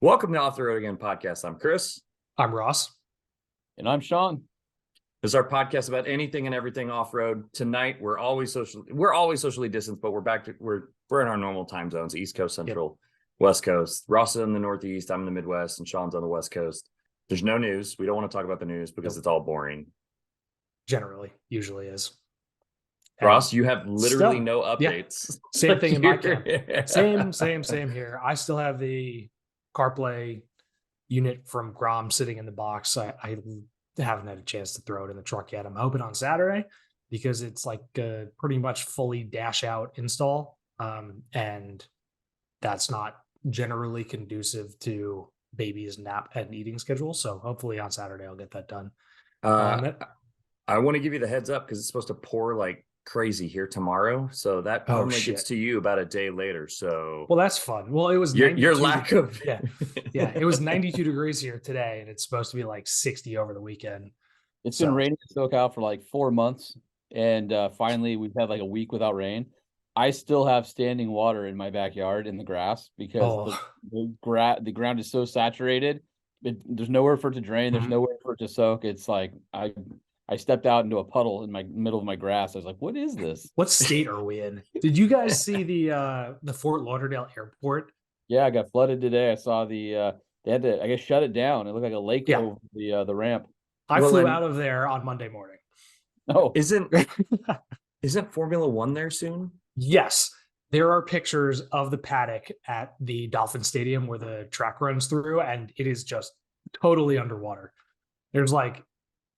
Welcome to Off the Road Again podcast. I'm Chris. I'm Ross. And I'm Sean. This is our podcast about anything and everything off-road. Tonight, we're always socially distanced, but we're in our normal time zones: East Coast, Central, West Coast. Ross is in the Northeast, I'm in the Midwest, and Sean's on the West Coast. There's no news. We don't want to talk about the news because it's all boring. Usually is. Ross, you have literally no updates. Same thing in my camp. Same here. I still have the CarPlay unit from Grom sitting in the box. I haven't had a chance to throw it in the truck yet. I'm hoping on Saturday because it's like a pretty much fully dash out install. And that's not generally conducive to baby's nap and eating schedule. So hopefully on Saturday I'll get that done. I want to give you the heads up because it's supposed to pour like crazy here tomorrow, so that only gets to you about a day later. So well, that's fun. Well, it was your lack of it was 92 degrees here today, and it's supposed to be like 60 over the weekend. It's been raining in SoCal for like 4 months, and finally we've had like a week without rain. I still have standing water in my backyard in the grass because the ground is so saturated. There's nowhere for it to drain. There's nowhere for it to soak. It's like I stepped out into a puddle in my middle of my grass. I was like, what is this? What state are we in? Did you guys see the Fort Lauderdale airport? Yeah, I got flooded today. I saw they had to, I guess, shut it down. It looked like a lake over the ramp. I flew out of there on Monday morning. Oh, isn't Formula One there soon? Yes. There are pictures of the paddock at the Dolphin Stadium where the track runs through, and it is just totally underwater. There's like,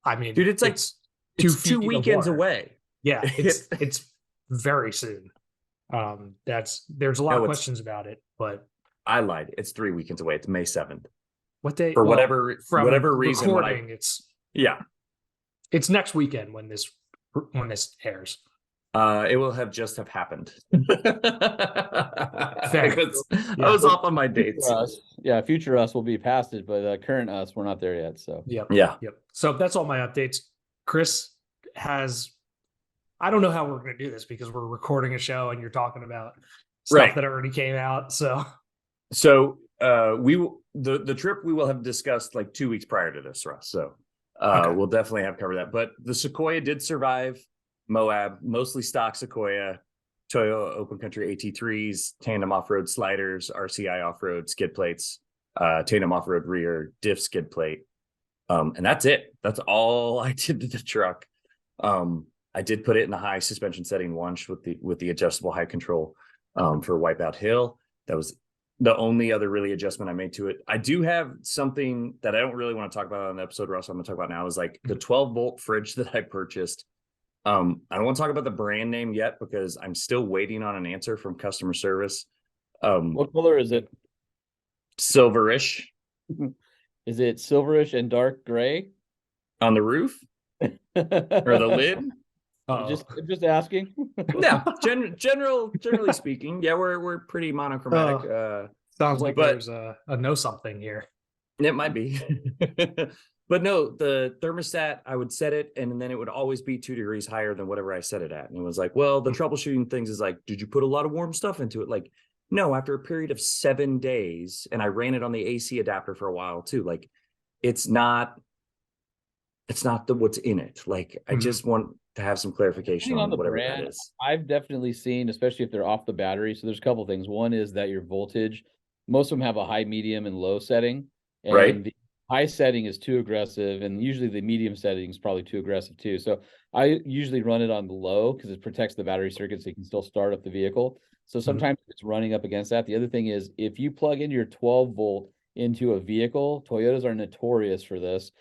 I mean, dude, it's 2 weekends away. Yeah, it's very soon. There's a lot of questions about it, but I lied. It's 3 weekends away. It's May 7th. What day? For whatever reason, recording, it's next weekend when this airs. It will have happened. Fair. I was off on my dates. Future us will be past it, but current us, we're not there yet. So yep. So that's all my updates. Chris has. I don't know how we're going to do this because we're recording a show and you're talking about stuff that already came out. So the trip we will have discussed like 2 weeks prior to this, Russ. So we'll definitely have covered that. But the Sequoia did survive Moab, mostly stock Sequoia, Toyota Open Country AT3s, tandem off-road sliders, RCI off-road skid plates, tandem off-road rear, diff skid plate. And that's it. That's all I did to the truck. I did put it in the high suspension setting once with the adjustable high control for Wipeout Hill. That was the only other really adjustment I made to it. I do have something that I don't really want to talk about on the episode, Russ. I'm going to talk about now is like the 12-volt fridge that I purchased. I don't want to talk about the brand name yet because I'm still waiting on an answer from customer service. What color is it? Silverish. Is it silverish and dark gray on the roof or the lid? Just asking. Yeah, generally speaking, yeah, we're pretty monochromatic. Sounds like there's a know something here. It might be. But no, the thermostat, I would set it and then it would always be 2 degrees higher than whatever I set it at. And it was like, well, the troubleshooting things is like, did you put a lot of warm stuff into it? Like, no, after a period of 7 days, and I ran it on the AC adapter for a while too. Like, it's not what's in it. Like, I just want to have some clarification on whatever that is. I've definitely seen, especially if they're off the battery. So there's a couple things. One is that your voltage, most of them have a high, medium, and low setting. And the high setting is too aggressive, and usually the medium setting is probably too aggressive too. So I usually run it on the low because it protects the battery circuit so you can still start up the vehicle. So sometimes it's running up against that. The other thing is if you plug in your 12-volt into a vehicle, Toyotas are notorious for this.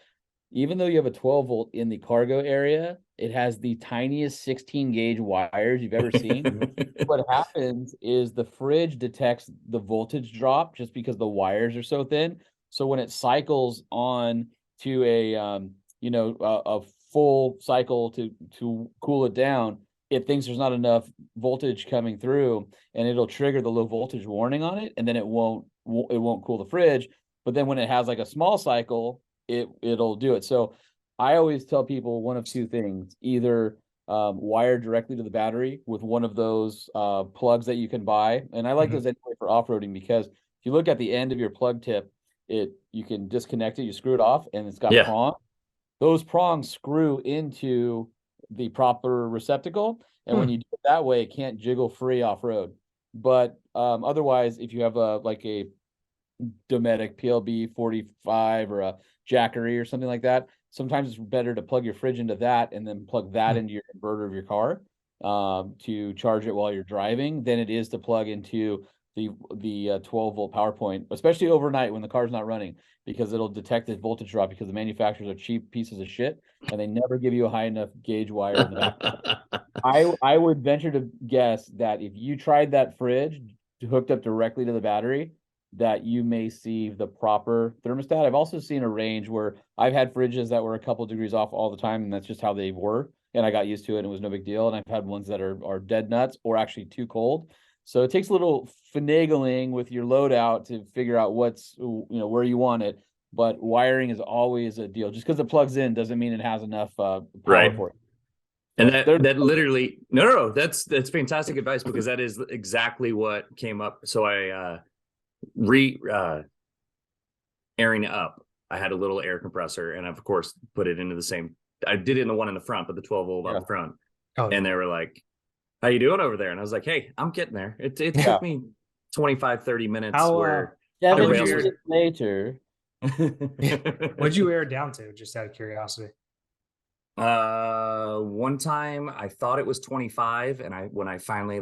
Even though you have a 12-volt in the cargo area, it has the tiniest 16-gauge wires you've ever seen. What happens is the fridge detects the voltage drop just because the wires are so thin. So when it cycles on to a full cycle to cool it down, it thinks there's not enough voltage coming through, and it'll trigger the low voltage warning on it, and then it won't cool the fridge. But then when it has like a small cycle, it'll do it. So I always tell people one of two things: either wire directly to the battery with one of those plugs that you can buy, and I like those anyway for off-roading because if you look at the end of your plug tip, you can disconnect it, you screw it off, and it's got Yeah. prongs. Those prongs screw into the proper receptacle, and when you do it that way, it can't jiggle free off road. But otherwise, if you have a Dometic PLB 45 or a Jackery or something like that, sometimes it's better to plug your fridge into that and then plug that into your inverter of your car to charge it while you're driving than it is to plug into the 12 volt power point, especially overnight when the car's not running, because it'll detect the voltage drop, because the manufacturers are cheap pieces of shit and they never give you a high enough gauge wire in the back. I would venture to guess that if you tried that fridge hooked up directly to the battery, that you may see the proper thermostat. I've also seen a range where I've had fridges that were a couple degrees off all the time, and that's just how they were, and I got used to it and it was no big deal. And I've had ones that are dead nuts or actually too cold. So it takes a little finagling with your loadout to figure out what's, where you want it. But wiring is always a deal. Just because it plugs in doesn't mean it has enough power for it. And that literally, no, that's fantastic advice, because that is exactly what came up. So I airing up, I had a little air compressor, and of course put it into the same. I did it in the one in the front, but the 12 volt up front. And they were like, "How you doing over there?" And I was like, "Hey, I'm getting there." It took me 25, 30 minutes. Where 7 years later. What'd you air down to, just out of curiosity? One time I thought it was 25, and when I finally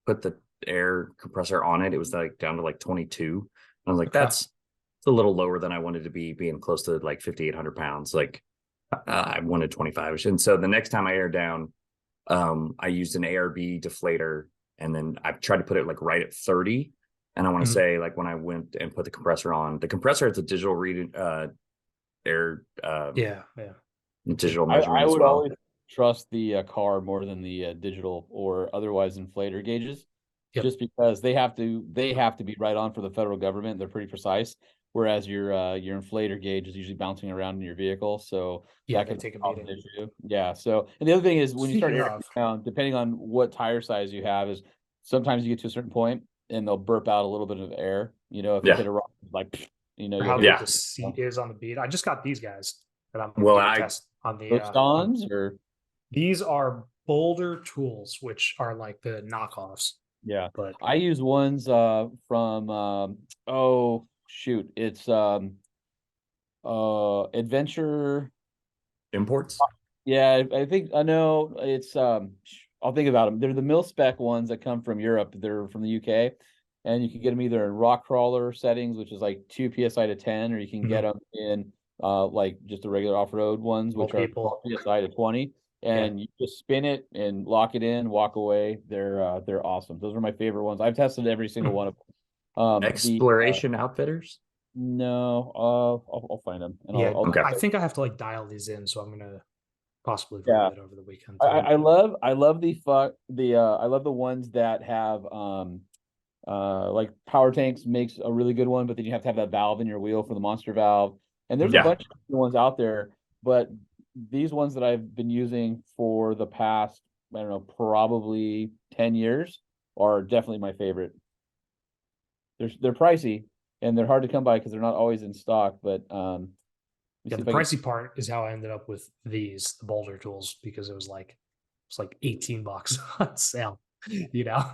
put the air compressor on it, it was down to 22. I was like, it's a little lower than I wanted to be, being close to 5,800 pounds. I wanted 25ish. And so the next time I aired down, I used an ARB deflator, and then I tried to put it right at 30. And I want to say, when I went and put the compressor on, the compressor has a digital read air digital measurement. I would always trust the car more than the digital or otherwise inflator gauges, just because they have to be right on for the federal government. They're pretty precise, whereas your inflator gauge is usually bouncing around in your vehicle, so that can take a beating. Yeah. So, and the other thing is, when you start airing down, depending on what tire size you have, is sometimes you get to a certain point and they'll burp out a little bit of air. If you hit a rock, how big the seat is on the beat. I just got these guys that I'm going to test on the or these are Boulder Tools, which are the knockoffs. Yeah, but I use ones from it's Adventure Imports. Yeah, I think I know it's I'll think about them. They're the mil spec ones that come from Europe. They're from the UK, and you can get them either in rock crawler settings, which is 2 psi to 10, or you can get them in just the regular off-road ones, which are 12 psi to 20. And you just spin it and lock it in, walk away. They're awesome. Those are my favorite ones. I've tested every single one of them. Exploration Outfitters? No, I'll find them. And I think I have to like dial these in, so I'm gonna possibly play it over the weekend. I love the ones that have like power tanks makes a really good one, but then you have to have that valve in your wheel for the monster valve. And there's a bunch of ones out there, but these ones that I've been using for the past, I don't know, probably 10 years are definitely my favorite. They're pricey and they're hard to come by because they're not always in stock, but the pricey part is how I ended up with the Boulder Tools, because it was like $18 on sale, Yeah,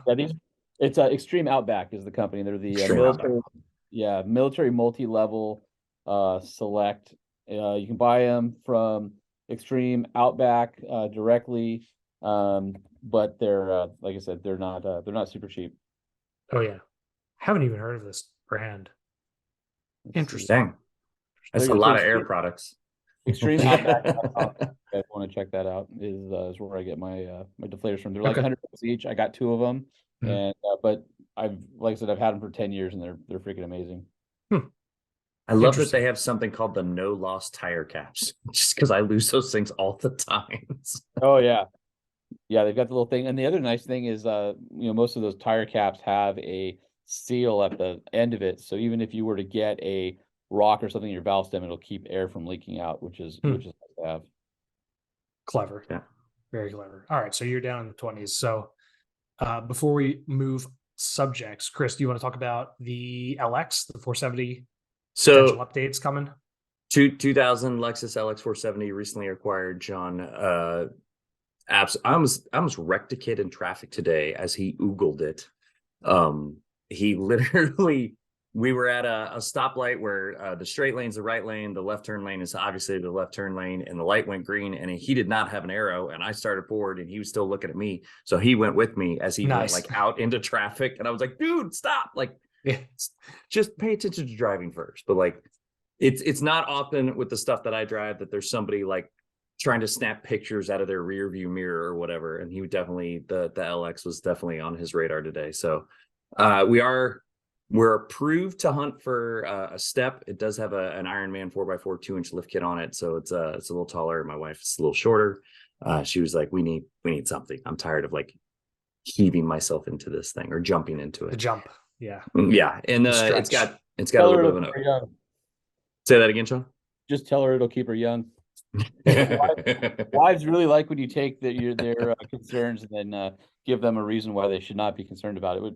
it's Extreme Outback is the company. They're the military multi-level select. You can buy them from Extreme Outback directly, but they're like I said, they're not super cheap. Oh yeah, haven't even heard of this brand. Interesting. That's a lot of air products. Extreme Outback. If you guys want to check that out, is where I get my my deflators from. They're like $100 each. I got 2 of them, and but I've had them for 10 years, and they're freaking amazing. I love that they have something called the no loss tire caps, just because I lose those things all the time. Oh yeah, they've got the little thing, and the other nice thing is, most of those tire caps have a seal at the end of it, so even if you were to get a rock or something in your valve stem, it'll keep air from leaking out, which is nice to have. Clever, very clever. All right, so you're down in the 20s. So before we move subjects. Chris, do you want to talk about the LX, the 470 So potential updates coming? 2000 Lexus LX 470 recently acquired, John. I almost wrecked a kid in traffic today as he oogled it. He literally, we were at a stoplight where the straight lane's the right lane, the left turn lane is obviously the left turn lane, and the light went green, and he did not have an arrow, and I started forward, and he was still looking at me, so he went with me as he went like out into traffic, and I was like, dude, stop, like, just pay attention to driving first. But like, it's not often with the stuff that I drive that there's somebody like trying to snap pictures out of their rear view mirror or whatever, and he would definitely, the LX was definitely on his radar today. So we're approved to hunt for a step. It does have an Ironman 4x4 2-inch lift kit on it, so it's a little taller. My wife is a little shorter. She was like, we need something. I'm tired of like heaving myself into this thing or jumping into it. The jump, yeah, and it's got a little bit of an Say that again, Sean. Just tell her it'll keep her young. Wives really like when you take their concerns and then give them a reason why they should not be concerned about it.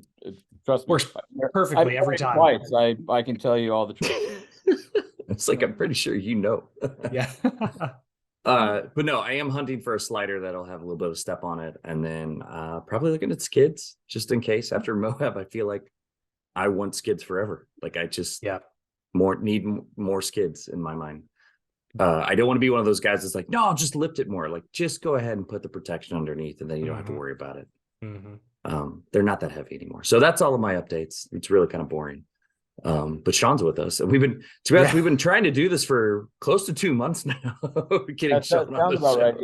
Trust me, works perfectly every time. Twice, I can tell you all the truth. It's like, I'm pretty sure you know. Yeah. But no, I am hunting for a slider that'll have a little bit of step on it, and then probably looking at skids just in case. After Moab, I feel like I want skids forever. Like I just need more skids in my mind. I don't want to be one of those guys that's like, no, I'll just lift it more. Like, just go ahead and put the protection underneath, and then you don't have to worry about it. They're not that heavy anymore. So that's all of my updates. It's really kind of boring. But Sean's with us, and we've been trying to do this for close to 2 months now. Getting Sean on the show. Right.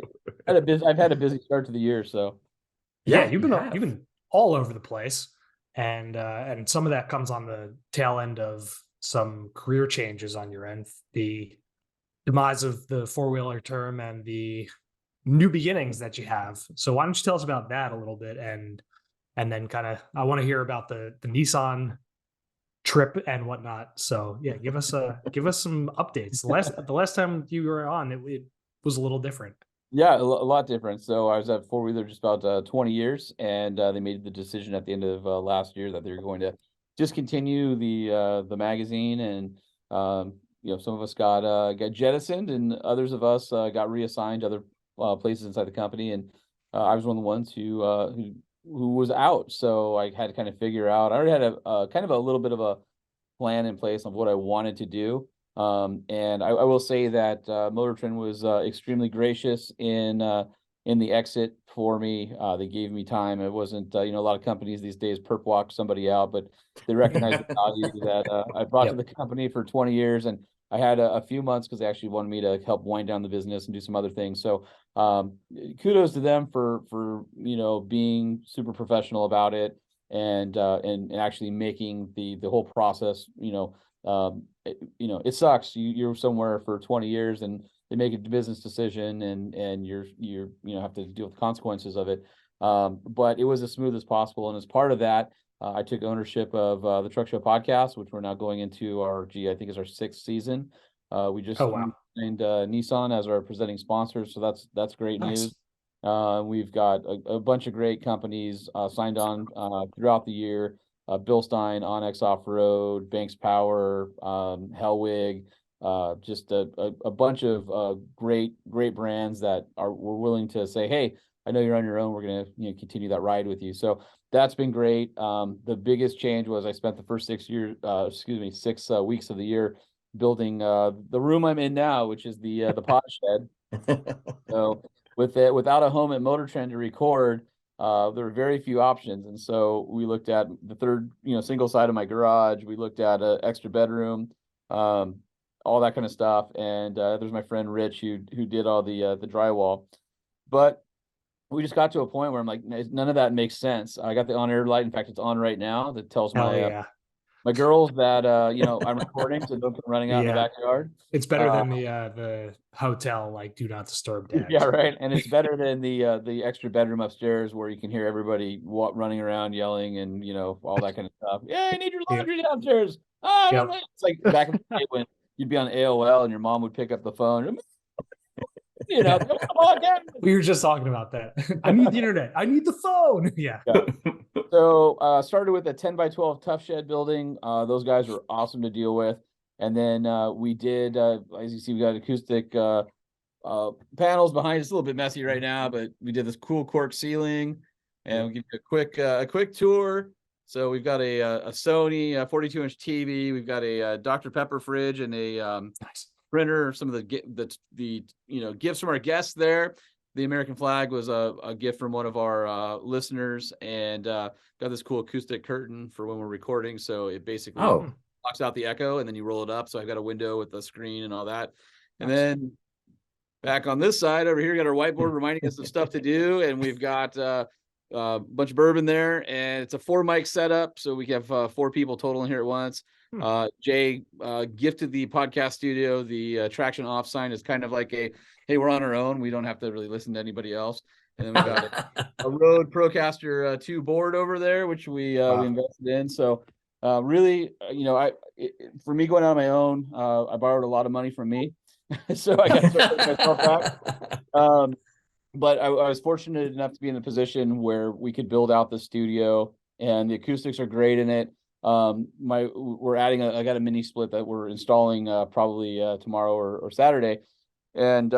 I've had a busy start to the year, so you've been all over the place, and some of that comes on the tail end of some career changes on your end. The demise of the four-wheeler term and the new beginnings that you have. So why don't you tell us about that a little bit, and then kind of, I want to hear about the Nissan trip and whatnot. So yeah, give us some updates. The last time you were on, it was a little different. Yeah, a lot different. So I was at Four Wheeler just about 20 years, and they made the decision at the end of last year that they were going to discontinue the magazine, and some of us got jettisoned, and others of us got reassigned to other places inside the company, and I was one of the ones who was out. So I had to kind of figure out. I already had a kind of a little bit of a plan in place of what I wanted to do. And I will say that Motor Trend was extremely gracious in the exit for me. They gave me time. It wasn't, a lot of companies these days perp walk somebody out, but they recognized the value that I brought to the company for 20 years. And I had a few months because they actually wanted me to help wind down the business and do some other things. So kudos to them for being super professional about it, and actually making the whole process, it sucks. You're somewhere for 20 years and they make a business decision, and you're have to deal with the consequences of it. But it was as smooth as possible. And as part of that, I took ownership of the Truck Show podcast, which we're now going into I think is our 6th season. We just signed Nissan as our presenting sponsor, so that's great news. We've got a bunch of great companies signed on throughout the year. Bilstein, Onyx Off-Road, Banks Power, Hellwig, just a bunch of great brands that were willing to say, hey, I know you're on your own. We're going to continue that ride with you. So that's been great. The biggest change was I spent the first 6 weeks of the year building the room I'm in now, which is the pod shed. So without a home at Motor Trend to record, there were very few options. And so we looked at the third, single side of my garage. We looked at an extra bedroom, all that kind of stuff. And there's my friend Rich who did all the drywall. But we just got to a point where I'm like, none of that makes sense. I got the on-air light. In fact, it's on right now. That tells my girls that I'm recording, so don't come running out in the backyard. It's better than the hotel do not disturb tags. Yeah, right. And it's better than the extra bedroom upstairs where you can hear everybody running around yelling and all that kind of stuff. Yeah, I need your laundry downstairs. It's like back in the day when you'd be on AOL and your mom would pick up the phone. You know, come on, again. We were just talking about that. I need the internet. I need the phone. Yeah. So started with a 10 by 12 tough shed building. Those guys were awesome to deal with. And then we did, as you see, we got acoustic panels behind us. A little bit messy right now, but we did this cool cork ceiling, and we'll give you a quick tour. So we've got a Sony 42-inch TV. We've got a Dr. Pepper fridge and a Nice. printer. Some of the gifts from our guests there. The American flag was a gift from one of our listeners, and got this cool acoustic curtain for when we're recording. So it basically blocks out the echo, and then you roll it up. So I've got a window with a screen and all that. And then back on this side over here, got our whiteboard reminding us of stuff to do, and we've got a bunch of bourbon there, and it's a 4-mic setup, so we have 4 people total in here at once. Jay gifted the podcast studio the traction off sign is kind of like a, hey, we're on our own, we don't have to really listen to anybody else. And then we got a Rode Procaster 2 board over there, which we invested in. So really, for me going out on my own, I borrowed a lot of money from me. So I got to start putting myself back. But I was fortunate enough to be in a position where we could build out the studio, and the acoustics are great in it. We're adding I got a mini split that we're installing probably tomorrow or Saturday. And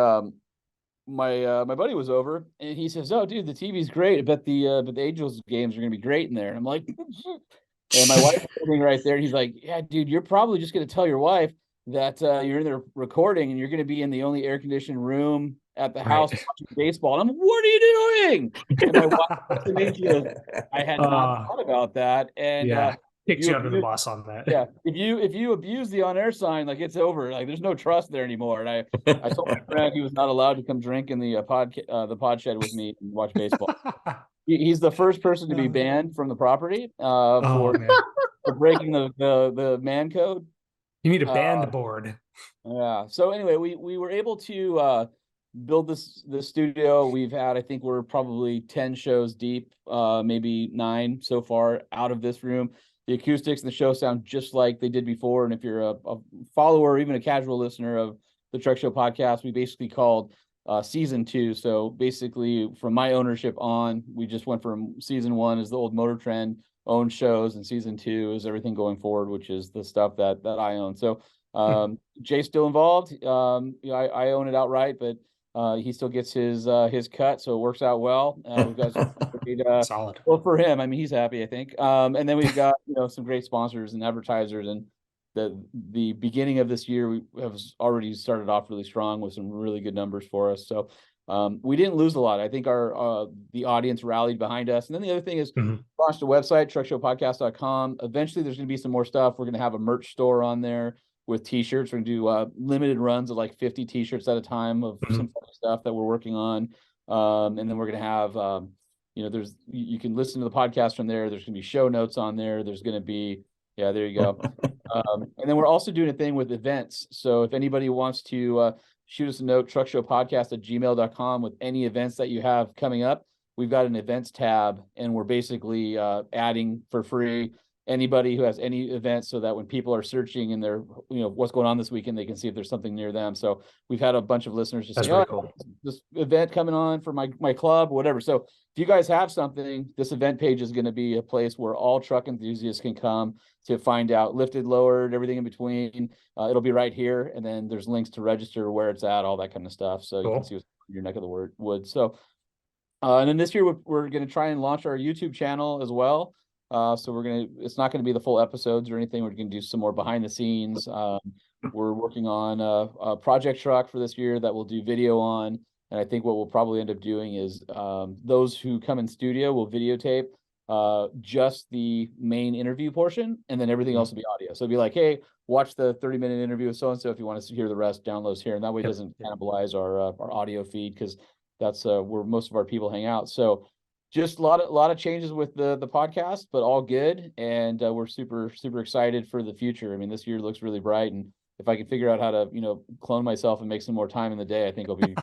my buddy was over, and he says, "Oh, dude, the TV's great. But the Angels games are gonna be great in there." And I'm like, and my wife was sitting right there, and he's like, "Yeah, dude, you're probably just gonna tell your wife that you're in there recording, and you're gonna be in the only air-conditioned room at the house watching baseball." And I'm, "What are you doing?" And my wife was to me, she goes, "I had not thought about that." And kicks you under the bus on that. Yeah, if you abuse the on-air sign, like, it's over. Like, there's no trust there anymore. And I told my friend he was not allowed to come drink in the pod shed with me and watch baseball. He's the first person to be banned from the property for breaking the man code. You need a band board. Yeah. So anyway, we were able to build this studio. We've had, I think we're probably 10 shows deep, maybe 9 so far out of this room. The acoustics and the show sound just like they did before. And if you're a follower or even a casual listener of the Truck Show podcast, we basically called season 2. So basically, from my ownership on, we just went from season 1 is the old Motor Trend owned shows, and season 2 is everything going forward, which is the stuff that I own. So Jay's still involved. I own it outright, but he still gets his cut, so it works out well. We've got solid. Well, for him, I mean, he's happy, I think. And then we've got some great sponsors and advertisers, and the beginning of this year we have already started off really strong with some really good numbers for us. So we didn't lose a lot. I think the audience rallied behind us. And then the other thing is launched a website, truckshowpodcast.com. Eventually there's going to be some more stuff. We're going to have a merch store on there with t-shirts. We're gonna do limited runs of like 50 t-shirts at a time of some stuff that we're working on. And then we're gonna have you can listen to the podcast from there. There's gonna be show notes on there. There's gonna be there you go. And then we're also doing a thing with events. So if anybody wants to shoot us a note, truckshowpodcast@gmail.com with any events that you have coming up. We've got an events tab, and we're basically adding for free anybody who has any events, so that when people are searching in their, what's going on this weekend, they can see if there's something near them. So we've had a bunch of listeners just say, cool. This event coming on for my club, whatever. So if you guys have something, this event page is going to be a place where all truck enthusiasts can come to find out lifted, lowered, everything in between. It'll be right here. And then there's links to register, where it's at, all that kind of stuff. So you can see what's in your neck of the woods. So, and then this year we're going to try and launch our YouTube channel as well. So it's not going to be the full episodes or anything. We're going to do some more behind the scenes. We're working on a project truck for this year that we'll do video on. And I think what we'll probably end up doing is those who come in studio will videotape just the main interview portion, and then everything else will be audio. So it'll be like, hey, watch the 30-minute interview with so-and-so. If you want to hear the rest, downloads here. And that way it doesn't cannibalize our audio feed, because that's where most of our people hang out. So just a lot of changes with the podcast, but all good. And we're super, super excited for the future. I mean, this year looks really bright. And if I can figure out how to, clone myself and make some more time in the day, I think I'll be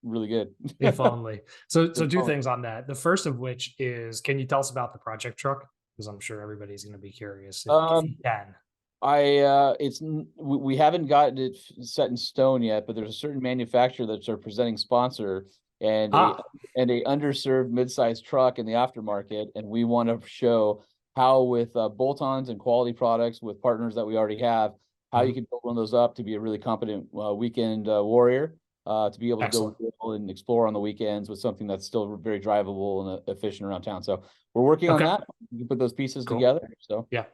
really good. If only. So two things on that. The first of which is, can you tell us about the project truck? Because I'm sure everybody's going to be curious if you can. We haven't gotten it set in stone yet, but there's a certain manufacturer that's our presenting sponsor, and a underserved mid-sized truck in the aftermarket, and we want to show how with bolt-ons and quality products with partners that we already have, how you can build one of those up to be a really competent weekend warrior, to be able to go and explore on the weekends with something that's still very drivable and efficient around town. So we're working on that. You can put those pieces together. So yeah.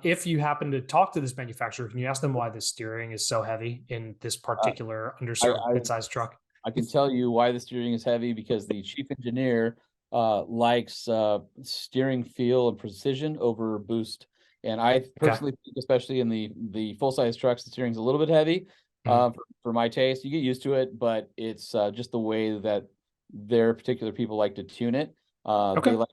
If you happen to talk to this manufacturer, can you ask them why the steering is so heavy in this particular underserved mid-sized truck? I can tell you why the steering is heavy, because the chief engineer likes steering feel and precision over boost. And I personally think, especially in the full-size trucks, the steering's a little bit heavy for my taste. You get used to it, but it's just the way that their particular people like to tune it. They like,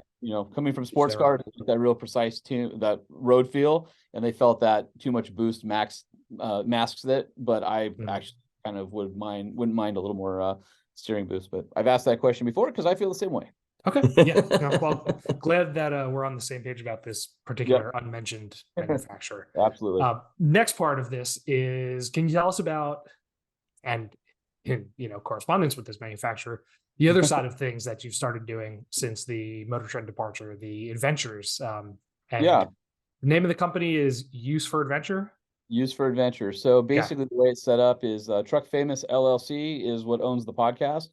coming from sports cars, that real precise tune, that road feel, and they felt that too much boost masks it. But I actually kind of wouldn't mind a little more steering boost. But I've asked that question before because I feel the same way. Okay. Yeah. Well, glad that we're on the same page about this particular unmentioned manufacturer. Absolutely. Next part of this is, can you tell us about, and in correspondence with this manufacturer, the other side of things that you've started doing since the Motor Trend departure, the adventures. The name of the company is Use for Adventure. Use for Adventure. So basically, the way it's set up is Truck Famous LLC is what owns the podcast.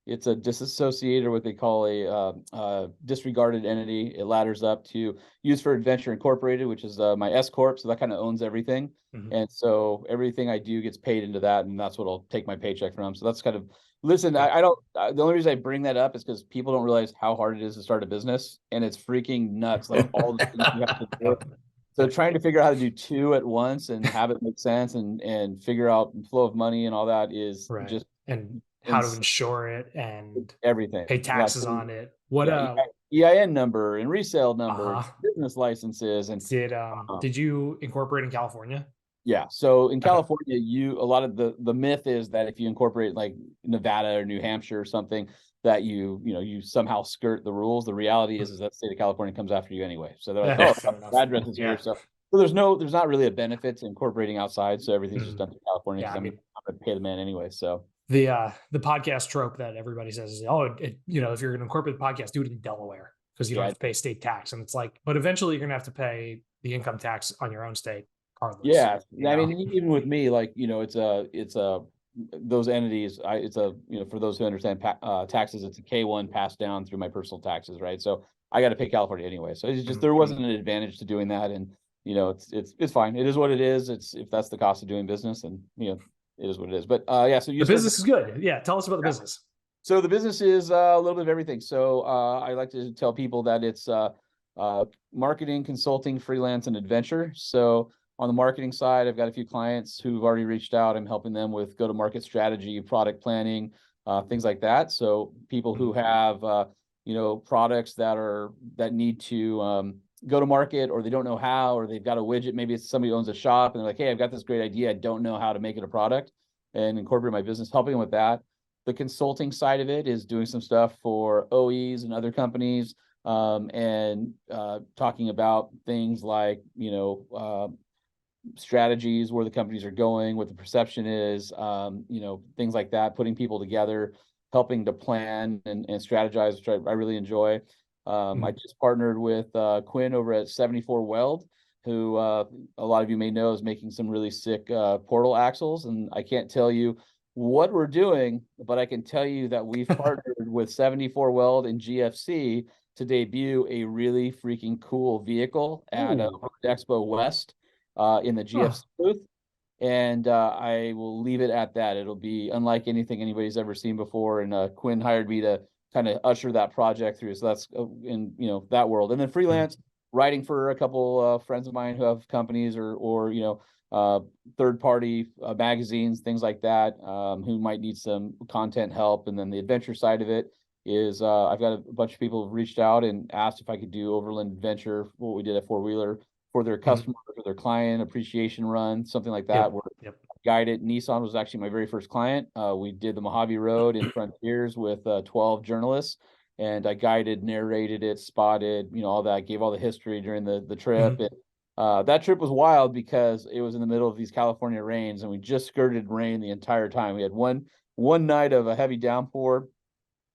It's a disassociated, what they call a disregarded entity. It ladders up to Use for Adventure Incorporated, which is my S corp. So that kind of owns everything, and so everything I do gets paid into that, and that's what I'll take my paycheck from. So that's kind of. Listen, I don't. The only reason I bring that up is because people don't realize how hard it is to start a business, and it's freaking nuts. Like all the things you have to do. So trying to figure out how to do two at once and have it make sense and figure out flow of money and all that is just and how to insure it and everything, pay taxes on it. What EIN number and resale number, business licenses, and did you incorporate in California? Yeah. So in California, a lot of the myth is that if you incorporate like Nevada or New Hampshire or something, that you somehow skirt the rules. The reality is that the state of California comes after you anyway. So they're like, the address is here. So there's not really a benefit to incorporating outside. So everything's just done through California. I'm going to pay the man anyway. So the podcast trope that everybody says is, if you're going to incorporate the podcast, do it in Delaware because you don't have to pay state tax. And it's like, but eventually you're going to have to pay the income tax on your own state. Yeah, I mean, even with me, like it's those entities. For those who understand taxes, it's a K1 passed down through my personal taxes, right? So I got to pay California anyway. So it's just there wasn't an advantage to doing that, and it's fine. It is what it is. If that's the cost of doing business, and it is what it is. But so the business is good. Yeah, tell us about the business. So the business is a little bit of everything. So I like to tell people that it's marketing, consulting, freelance, and adventure. So on the marketing side, I've got a few clients who've already reached out. I'm helping them with go-to-market strategy, product planning, things like that. So people who have, products that need to go to market, or they don't know how, or they've got a widget. Maybe it's somebody who owns a shop and they're like, hey, I've got this great idea. I don't know how to make it a product and incorporate my business, helping them with that. The consulting side of it is doing some stuff for OEs and other companies, and talking about things like, strategies, where the companies are going, what the perception is, things like that, putting people together, helping to plan and strategize, which I really enjoy. I just partnered with Quinn over at 74 Weld, who a lot of you may know is making some really sick portal axles. And I can't tell you what we're doing, but I can tell you that we've partnered with 74 Weld and GFC to debut a really freaking cool vehicle at Expo West. In the GFC booth, and I will leave it at that. It'll be unlike anything anybody's ever seen before, and Quinn hired me to kind of usher that project through. So that's in that world, and then freelance writing for a couple friends of mine who have companies or third party magazines, things like that, who might need some content help. And then the adventure side of it is I've got a bunch of people who've reached out and asked if I could do overland adventure, what we did at 4-wheeler, for their customers or their client appreciation run, something like that. Guided. Nissan was actually my very first client. We did the Mojave Road in Frontiers with 12 journalists, and I guided, narrated it, spotted, all that, gave all the history during the trip. And That trip was wild because it was in the middle of these California rains, and we just skirted rain the entire time. We had one night of a heavy downpour,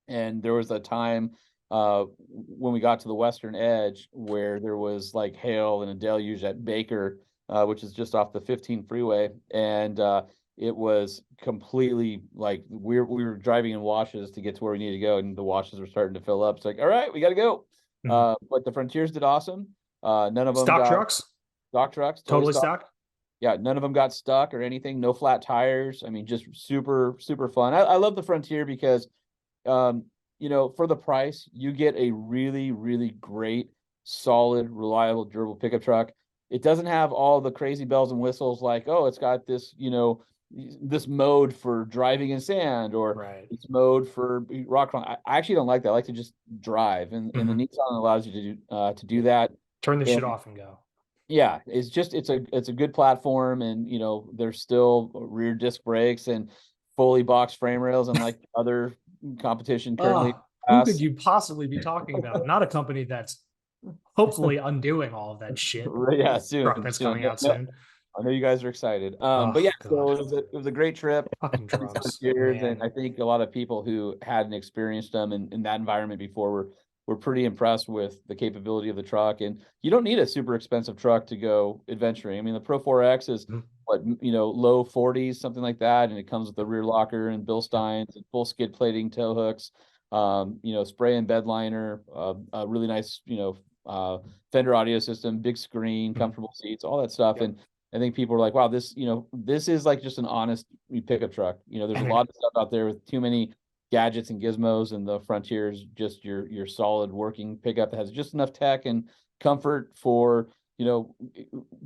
and there was a time when we got to the western edge where there was like hail and a deluge at Baker, which is just off the 15 freeway, and it was completely like we were driving in washes to get to where we needed to go, and the washes were starting to fill up. It's like, all right, we got to go. But the Frontiers did awesome. None of them stock trucks. Stock trucks, totally stock. Yeah, none of them got stuck or anything. No flat tires. I mean, just super fun. I love the Frontier because, you know, for the price, you get a really great, solid, reliable, durable pickup truck. It doesn't have all the crazy bells and whistles like, oh, it's got this, you know, this mode for driving in sand, or this mode for rock crawling. I actually don't like that. I like to just drive, and the Nissan allows you to do that. Turn the shit off and go. Yeah, it's a good platform, and you know, there's still rear disc brakes and fully boxed frame rails, and like other competition currently. Who could you possibly be talking about? Not a company that's hopefully undoing all of that shit. Yeah, soon. That's coming out soon. I know you guys are excited. But yeah, so it was a great trip. Fucking drums, and I think a lot of people who hadn't experienced them in that environment before were pretty impressed with the capability of the truck. And you don't need a super expensive truck to go adventuring. I mean, the Pro 4X is what, you know, low 40s, something like that, and it comes with a rear locker and Bilsteins and full skid plating, tow hooks, you know, spray and bed liner, a really nice, you know, Fender audio system, big screen, comfortable seats, all that stuff. And I think people are like, wow, this, you know, this is like just an honest pickup truck. You know, there's a lot of stuff out there with too many gadgets and gizmos, and the Frontier's just your solid working pickup that has just enough tech and comfort for, you know,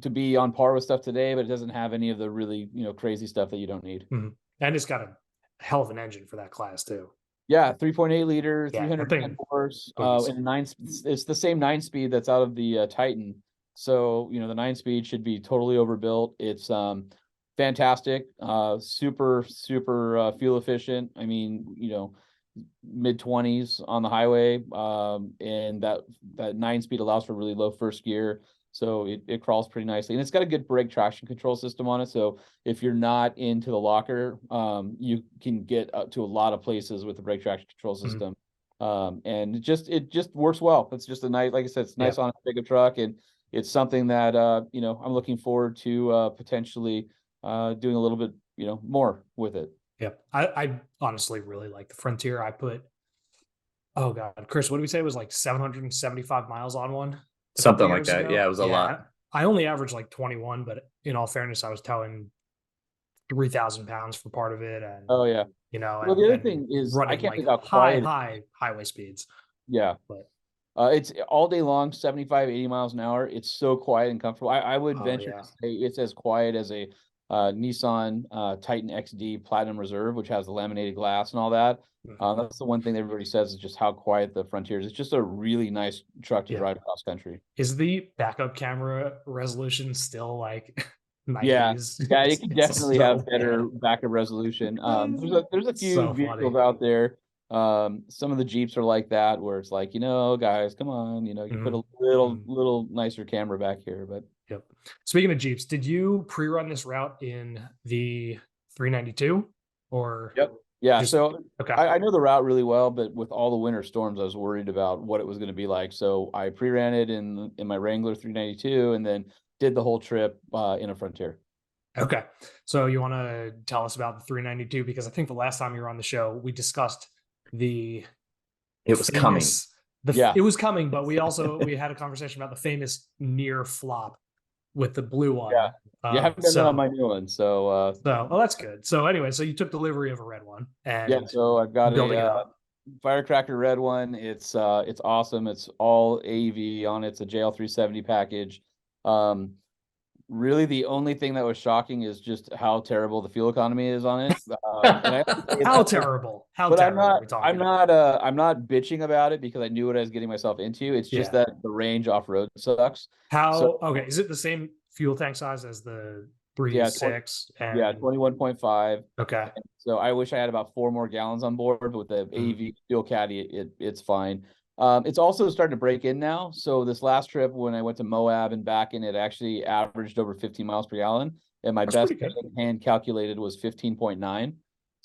to be on par with stuff today, but it doesn't have any of the really, you know, crazy stuff that you don't need. And it's got a hell of an engine for that class too. Yeah, 3.8 liter, 310 horse, and it's the same 9-speed that's out of the Titan. So, you know, the 9-speed should be totally overbuilt. It's fantastic, super fuel efficient. I mean, you know, mid-20s on the highway, and that 9-speed allows for really low first gear, so it crawls pretty nicely, and it's got a good brake traction control system on it. So if you're not into the locker, you can get up to a lot of places with the brake traction control system. And it just works well. It's just a nice, like I said, it's nice on a pickup truck, and it's something that you know, I'm looking forward to potentially doing a little bit, you know, more with it. Yep. I honestly really like the Frontier. I put, oh God, Chris, what did we say? It was like 775 miles on one? Something like that. Yeah, it was a lot. I only averaged like 21, but in all fairness, I was towing 3,000 pounds for part of it. And you know, well, the other thing is running, I can't think how high highway speeds. Yeah. But it's all day long, 75, 80 miles an hour. It's so quiet and comfortable. I would venture to say it's as quiet as a Nissan Titan XD Platinum Reserve, which has the laminated glass and all that. That's the one thing that everybody says is just how quiet the Frontier is. It's just a really nice truck to drive across country. Is the backup camera resolution still like 90s? Yeah, it can definitely have better backup resolution. There's a few vehicles out there. Some of the Jeeps are like that, where it's like, you know, guys, come on, you know, you put a little nicer camera back here. But speaking of Jeeps, did you pre-run this route in the 392 or? Yeah, so I know the route really well, but with all the winter storms, I was worried about what it was going to be like. So I pre-ran it in my Wrangler 392, and then did the whole trip in a Frontier. Okay, so you want to tell us about the 392, because I think the last time you were on the show, we discussed it was coming. It was coming, but we had a conversation about the famous near flop with the blue one. You haven't done that on my new one, so that's good. So anyway, so you took delivery of a red one, and so I've got a firecracker red one. It's awesome. It's all AEV on it. It's a JL370 package. Really, the only thing that was shocking is just how terrible the fuel economy is on it. How terrible? But I'm not bitching about it, because I knew what I was getting myself into. It's just that the range off road sucks. Is it the same fuel tank size as the 3.6? 21.5. Okay. So I wish I had about 4 more gallons on board, but with the AEV fuel caddy, it's fine. It's also starting to break in now. So this last trip when I went to Moab and back in, it actually averaged over 15 miles per gallon. And my best hand calculated was 15.9.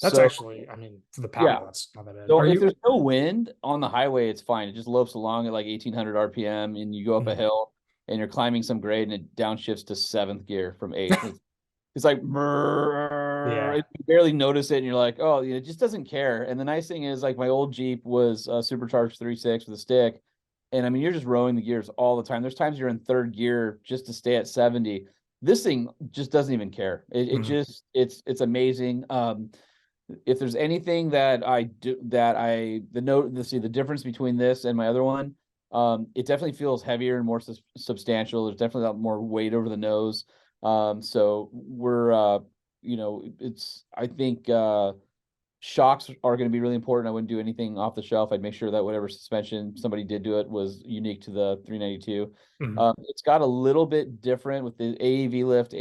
That's actually, I mean, for the power, that's not that bad. So if there's no wind on the highway, it's fine. It just lopes along at like 1800 RPM and you go up a hill and you're climbing some grade and it downshifts to 7th gear from 8th. It's like, you barely notice it and you're like, oh, it just doesn't care. And the nice thing is, like, my old Jeep was a supercharged 3.6 with a stick. And I mean, you're just rowing the gears all the time. There's times you're in 3rd gear just to stay at 70. This thing just doesn't even care. It's amazing. If there's anything that the difference between this and my other one, it definitely feels heavier and more substantial. There's definitely a lot more weight over the nose. So we're, I think shocks are going to be really important. I wouldn't do anything off the shelf. I'd make sure that whatever suspension somebody did to it was unique to the 392. It's got a little bit different with the AEV lift,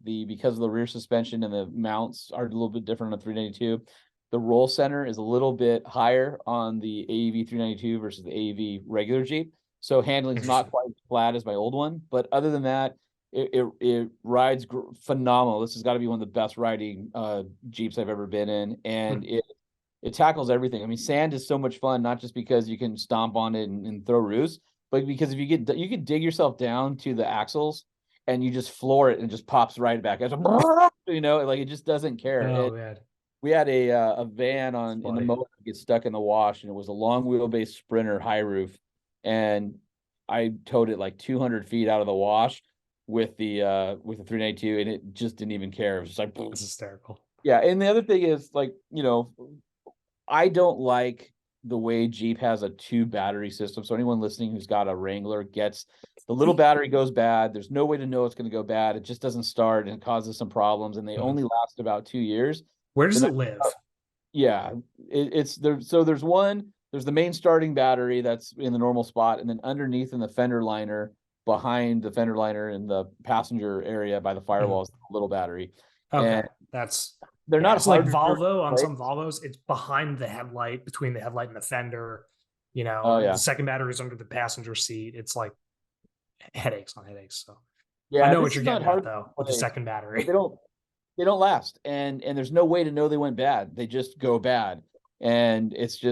because of the rear suspension and the mounts are a little bit different on the 392. The roll center is a little bit higher on the AEV 392 versus the AEV regular Jeep. So handling is not quite as flat as my old one. But other than that, it rides phenomenal. This has got to be one of the best riding Jeeps I've ever been in, and it tackles everything. I mean, sand is so much fun, not just because you can stomp on it and throw roost, but because if you could dig yourself down to the axles and you just floor it and it just pops right back. Like it just doesn't care. Man. We had a van in the motor get stuck in the wash, and it was a long wheelbase Sprinter high roof, and I towed it like 200 feet out of the wash with the 392, and it just didn't even care. It was just like, it's hysterical. Yeah. And the other thing is, like, I don't like the way Jeep has a 2 battery system. So anyone listening who's got a Wrangler gets the little battery goes bad. There's no way to know it's going to go bad. It just doesn't start and it causes some problems, and they only last about 2 years. Where does it live? Yeah, it's there. So there's the main starting battery that's in the normal spot, and then underneath in the fender liner, behind the fender liner in the passenger area by the firewall is the little battery. Okay, and they're not it's like Volvo. On some Volvos, it's behind the headlight, between the headlight and the fender. The second battery is under the passenger seat. It's like headaches on headaches. So I know what you're getting at, though, with the second battery. They don't last, and there's no way to know they went bad. They just go bad. And it's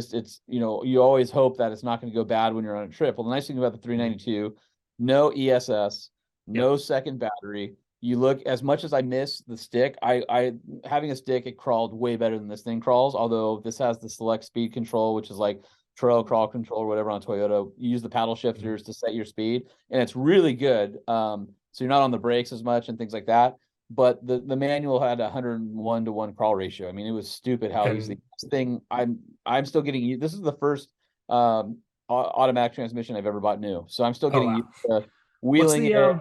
you always hope that it's not going to go bad when you're on a trip. Well, the nice thing about the 392, no ESS, no second battery. You look, as much as I miss the stick, I having a stick, it crawled way better than this thing crawls. Although this has the select speed control, which is like trail crawl control or whatever on Toyota. You use the paddle shifters to set your speed, and it's really good. So you're not on the brakes as much and things like that. But the manual had 101 to 1 crawl ratio. I mean, it was stupid how easy this thing. I'm still getting used. This is the first automatic transmission I've ever bought new, so I'm still getting used to wheeling it.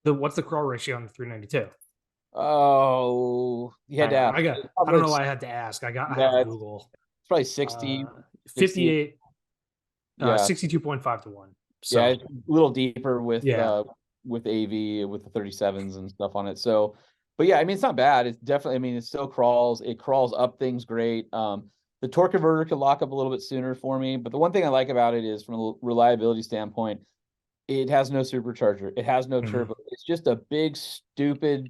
What's the crawl ratio on the 392? Oh, you had to ask. I don't know why I had to ask. I have Google. It's probably 60, 58, 62.5 to 1. So it's a little deeper with AV with the 37s and stuff on it. So, but yeah, I mean, it's not bad. It's definitely, I mean, it still crawls. It crawls up things great. The torque converter could lock up a little bit sooner for me. But the one thing I like about it is, from a reliability standpoint, it has no supercharger. It has no turbo. It's just a big, stupid,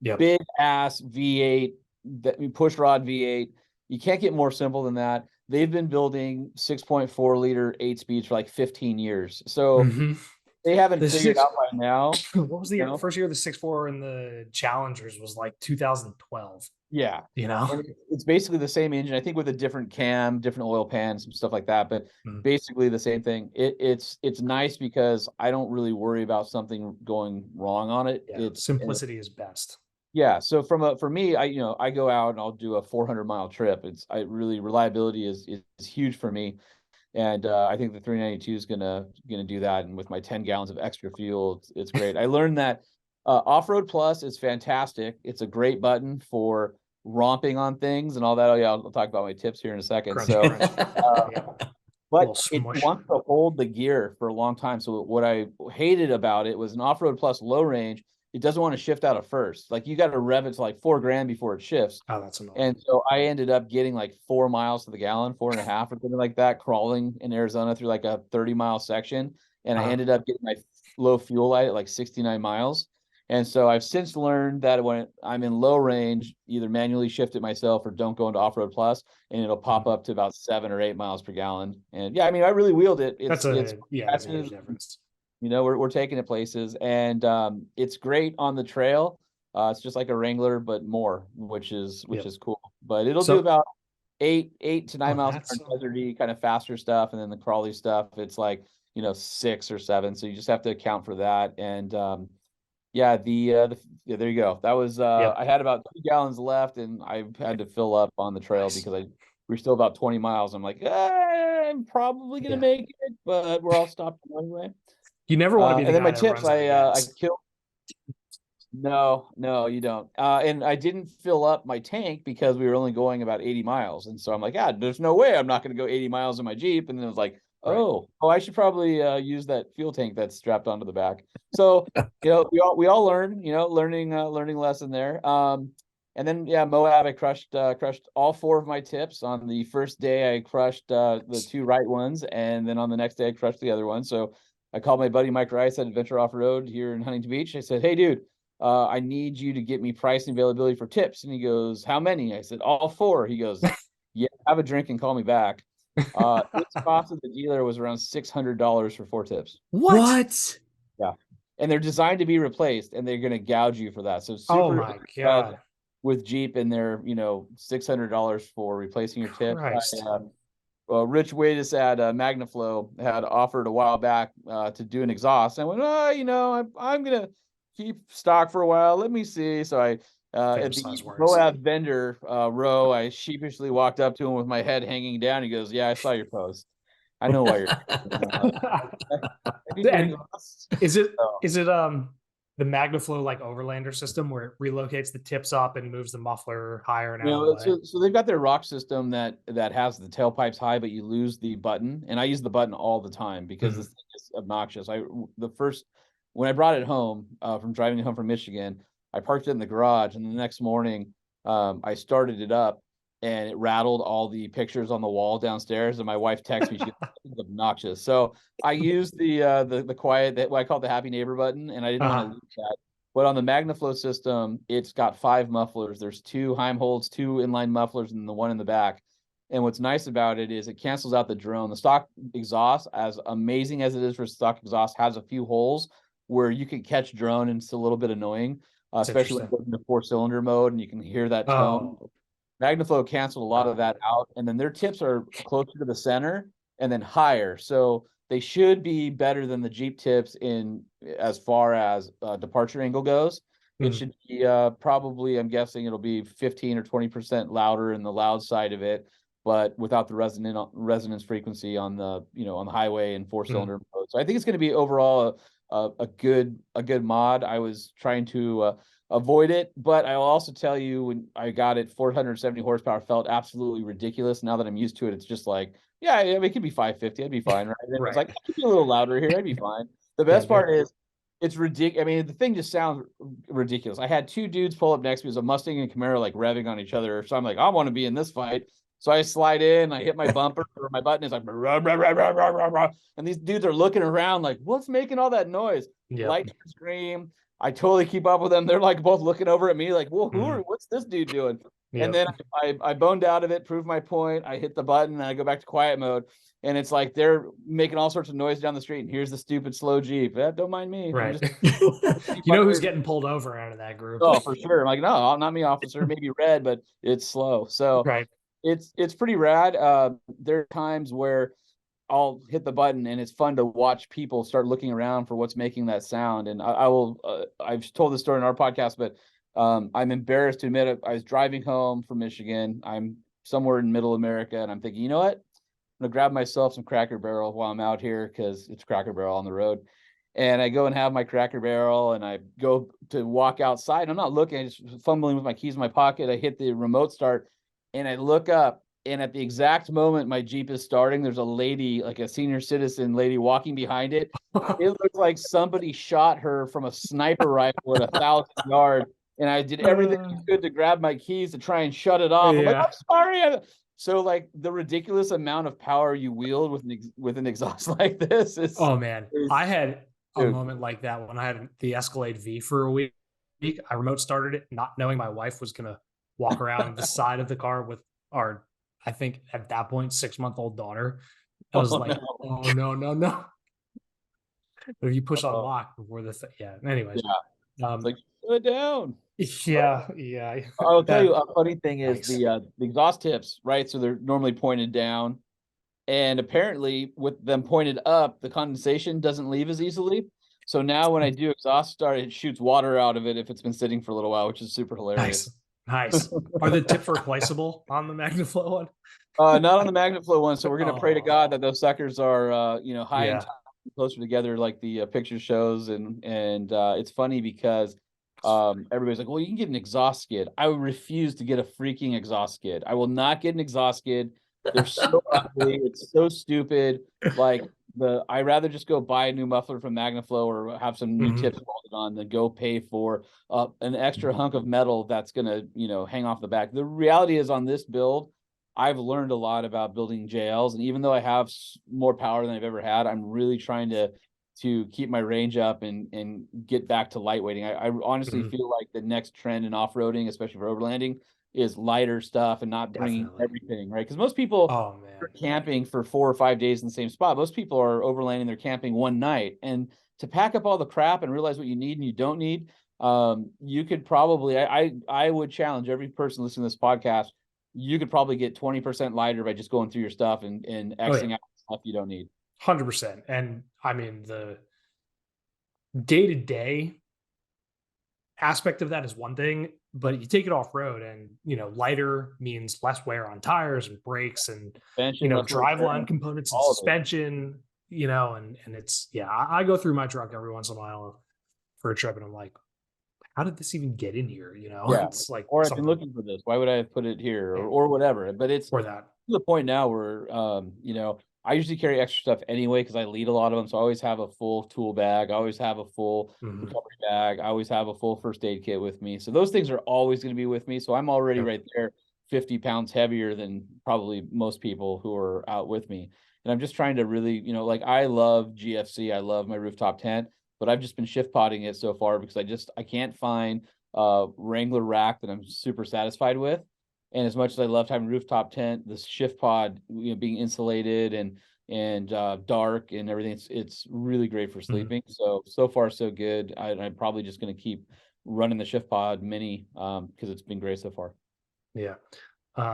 big ass V8, push rod V8. You can't get more simple than that. They've been building 6.4 liter 8 speeds for like 15 years. So they haven't figured out by now. What was the first year of the 6.4 in the Challengers was like 2012. Yeah. And it's basically the same engine, I think, with a different cam, different oil pan, some stuff like that, but basically the same thing. It's nice because I don't really worry about something going wrong on it. Simplicity is best. Yeah. So for me, I go out and I'll do a 400-mile trip. Reliability is huge for me. And I think the 392 is gonna do that. And with my 10 gallons of extra fuel, it's great. I learned that Off-Road Plus is fantastic. It's a great button for romping on things and all that. Oh yeah, I'll talk about my tips here in a second. But it wants to hold the gear for a long time. So what I hated about it was an Off-Road Plus low range. it doesn't want to shift out of first. Like you got to rev it to like $4,000 before it shifts. Oh, that's annoying. And so I ended up getting like 4 miles to the gallon, 4.5 or something like that, crawling in Arizona through like a 30-mile section. And I ended up getting my low fuel light at like 69 miles. And so I've since learned that when I'm in low range, either manually shift it myself or don't go into off-road plus, and it'll pop up to about 7 or 8 miles per gallon. And yeah, I mean, I really wheeled it. That's a huge difference. You know, we're taking it places, and it's great on the trail. It's just like a Wrangler, but more, which is cool. But it'll do about 8 to 9 miles per deserty, kind of faster stuff, and then the crawly stuff, it's like 6 or 7. So you just have to account for that. And yeah, there you go. That was I had about 2 gallons left, and I had to fill up on the trail because we're still about 20 miles. I'm like, I'm probably gonna make it, but we're all stopped anyway. You never want to be the and then guy my that tips, runs out of I gas. killed. No, you don't. And I didn't fill up my tank because we were only going about 80 miles. And so I'm like, there's no way I'm not going to go 80 miles in my Jeep. And then it was like, I should probably use that fuel tank that's strapped onto the back. So, we all learn, learning lesson there. And then, Moab, I crushed all 4 of my tips. On the first day, I crushed the 2 right ones. And then on the next day, I crushed the other one. So I called my buddy Mike Rice at Adventure Off-Road here in Huntington Beach. I said, hey, dude, I need you to get me price and availability for tips. And he goes, how many? I said, all 4. He goes, yeah, have a drink and call me back. Its cost of the dealer was around $600 for 4 tips. What? Yeah. And they're designed to be replaced, and they're going to gouge you for that. So super oh my God. With Jeep, and they're, $600 for replacing your tip. Rich Wadis at Magnaflow had offered a while back to do an exhaust. I went, I'm going to keep stock for a while. Let me see. So I, at the Moab vendor row, I sheepishly walked up to him with my head hanging down. He goes, yeah, I saw your post. I know why you're. Is it the Magnaflow like overlander system where it relocates the tips up and moves the muffler higher and out of the way? So they've got their rock system that has the tailpipes high, but you lose the button. And I use the button all the time because this thing is obnoxious. When I brought it home from driving home from Michigan, I parked it in the garage, and the next morning I started it up, and it rattled all the pictures on the wall downstairs. And my wife texted me, she was obnoxious. So I used the quiet, that what I call the happy neighbor button, and I didn't want to lose that. But on the Magnaflow system, it's got 5 mufflers. There's 2 Heimholz, 2 inline mufflers, and the one in the back. And what's nice about it is it cancels out the drone. The stock exhaust, as amazing as it is for stock exhaust, has a few holes where you can catch drone, and it's a little bit annoying, especially when it goes into 4-cylinder mode and you can hear that tone. Magnaflow canceled a lot of that out, and then their tips are closer to the center and then higher. So they should be better than the Jeep tips in as far as departure angle goes. It should be probably, I'm guessing it'll be 15 or 20% louder in the loud side of it, but without the resonance frequency on the on the highway and 4-cylinder mode. So I think it's going to be overall a good mod. I was trying to avoid it, but I'll also tell you, when I got it 470 horsepower, felt absolutely ridiculous. Now that I'm used to it, it's just like, it could be 550, I'd be fine, right? And it's like, I could be a little louder here, I'd be fine. The best part is it's ridiculous. I mean, the thing just sounds ridiculous. I had 2 dudes pull up next to me. It was a Mustang and Camaro, like revving on each other. So I'm like, I want to be in this fight. So I slide in, I hit my bumper, or my button is like, rah, rah, rah, rah, rah, rah, rah. And these dudes are looking around like, what's making all that noise? Light scream. I totally keep up with them. They're like both looking over at me like, well, what's this dude doing? And then I boned out of it, proved my point. I hit the button, and I go back to quiet mode. And it's like they're making all sorts of noise down the street. And here's the stupid slow Jeep. Don't mind me. Right. Who's getting pulled over out of that group? Oh, for sure. I'm like, no, not me, officer. Maybe red, but it's slow. So it's pretty rad. There are times where I'll hit the button, and it's fun to watch people start looking around for what's making that sound. And I've told this story in our podcast, but I'm embarrassed to admit it. I was driving home from Michigan. I'm somewhere in middle America, and I'm thinking, you know what? I'm going to grab myself some Cracker Barrel while I'm out here, because it's Cracker Barrel on the road. And I go and have my Cracker Barrel, and I go to walk outside. I'm not looking, I'm just fumbling with my keys in my pocket. I hit the remote start, and I look up, and at the exact moment my Jeep is starting, there's a lady, like a senior citizen lady, walking behind it, It looked like somebody shot her from a sniper rifle at 1,000 yards. And I did everything I could to grab my keys to try and shut it off. I'm like, Yeah. I'm sorry. So like the ridiculous amount of power you wield with an exhaust like this is. Oh man, I had a Dude. moment like that when I had the Escalade V for a week. I remote started it, not knowing my wife was gonna walk around the side of the car with our, I think at that point, 6-month-old daughter. I was like, no. oh no. But if you push on Uh-oh. lock before the yeah. Anyways, It's like, slow it down. yeah. I'll tell you That, a funny thing is nice. the exhaust tips, right? So they're normally pointed down. And apparently with them pointed up, the condensation doesn't leave as easily. So now when I do exhaust start, it shoots water out of it if it's been sitting for a little while, which is super hilarious. Nice. Are the tips replaceable on the MagnaFlow one? Not on the MagnaFlow one. So we're gonna pray to Oh, God that those suckers are high and yeah. tight, closer together like the picture shows. And it's funny because everybody's like, well, you can get an exhaust skid. I would refuse to get a freaking exhaust skid. I will not get an exhaust skid. They're so ugly. It's so stupid. Like I rather just go buy a new muffler from MagnaFlow or have some new tips welded on than go pay for an extra hunk of metal that's gonna hang off the back. The reality is on this build, I've learned a lot about building JLs, and even though I have more power than I've ever had, I'm really trying to keep my range up and get back to lightweighting. I honestly feel like the next trend in off-roading, especially for overlanding, is lighter stuff and not bringing everything, right? Because most people are camping for 4 or 5 days in the same spot. Most people are overlanding, they're camping one night. And to pack up all the crap and realize what you need and you don't need, you could probably, I would challenge every person listening to this podcast, you could probably get 20% lighter by just going through your stuff and Xing out stuff you don't need. 100%. And I mean, the day-to-day aspect of that is one thing, but you take it off road and, lighter means less wear on tires and brakes and, driveline components and suspension, and it's, I go through my truck every once in a while for a trip and I'm like, how did this even get in here? It's like, or I've been looking for this. Why would I have put it here or whatever? But it's or that to the point now where, I usually carry extra stuff anyway because I lead a lot of them. So I always have a full tool bag. I always have a full recovery bag. I always have a full first aid kit with me. So those things are always going to be with me. So I'm already right there, 50 pounds heavier than probably most people who are out with me. And I'm just trying to really, like I love GFC. I love my rooftop tent, but I've just been shift podding it so far because I can't find a Wrangler rack that I'm super satisfied with. And as much as I loved having rooftop tent, this shift pod, being insulated and dark and everything, it's really great for sleeping. So far so good. I'm probably just going to keep running the shift pod mini because it's been great so far. Yeah.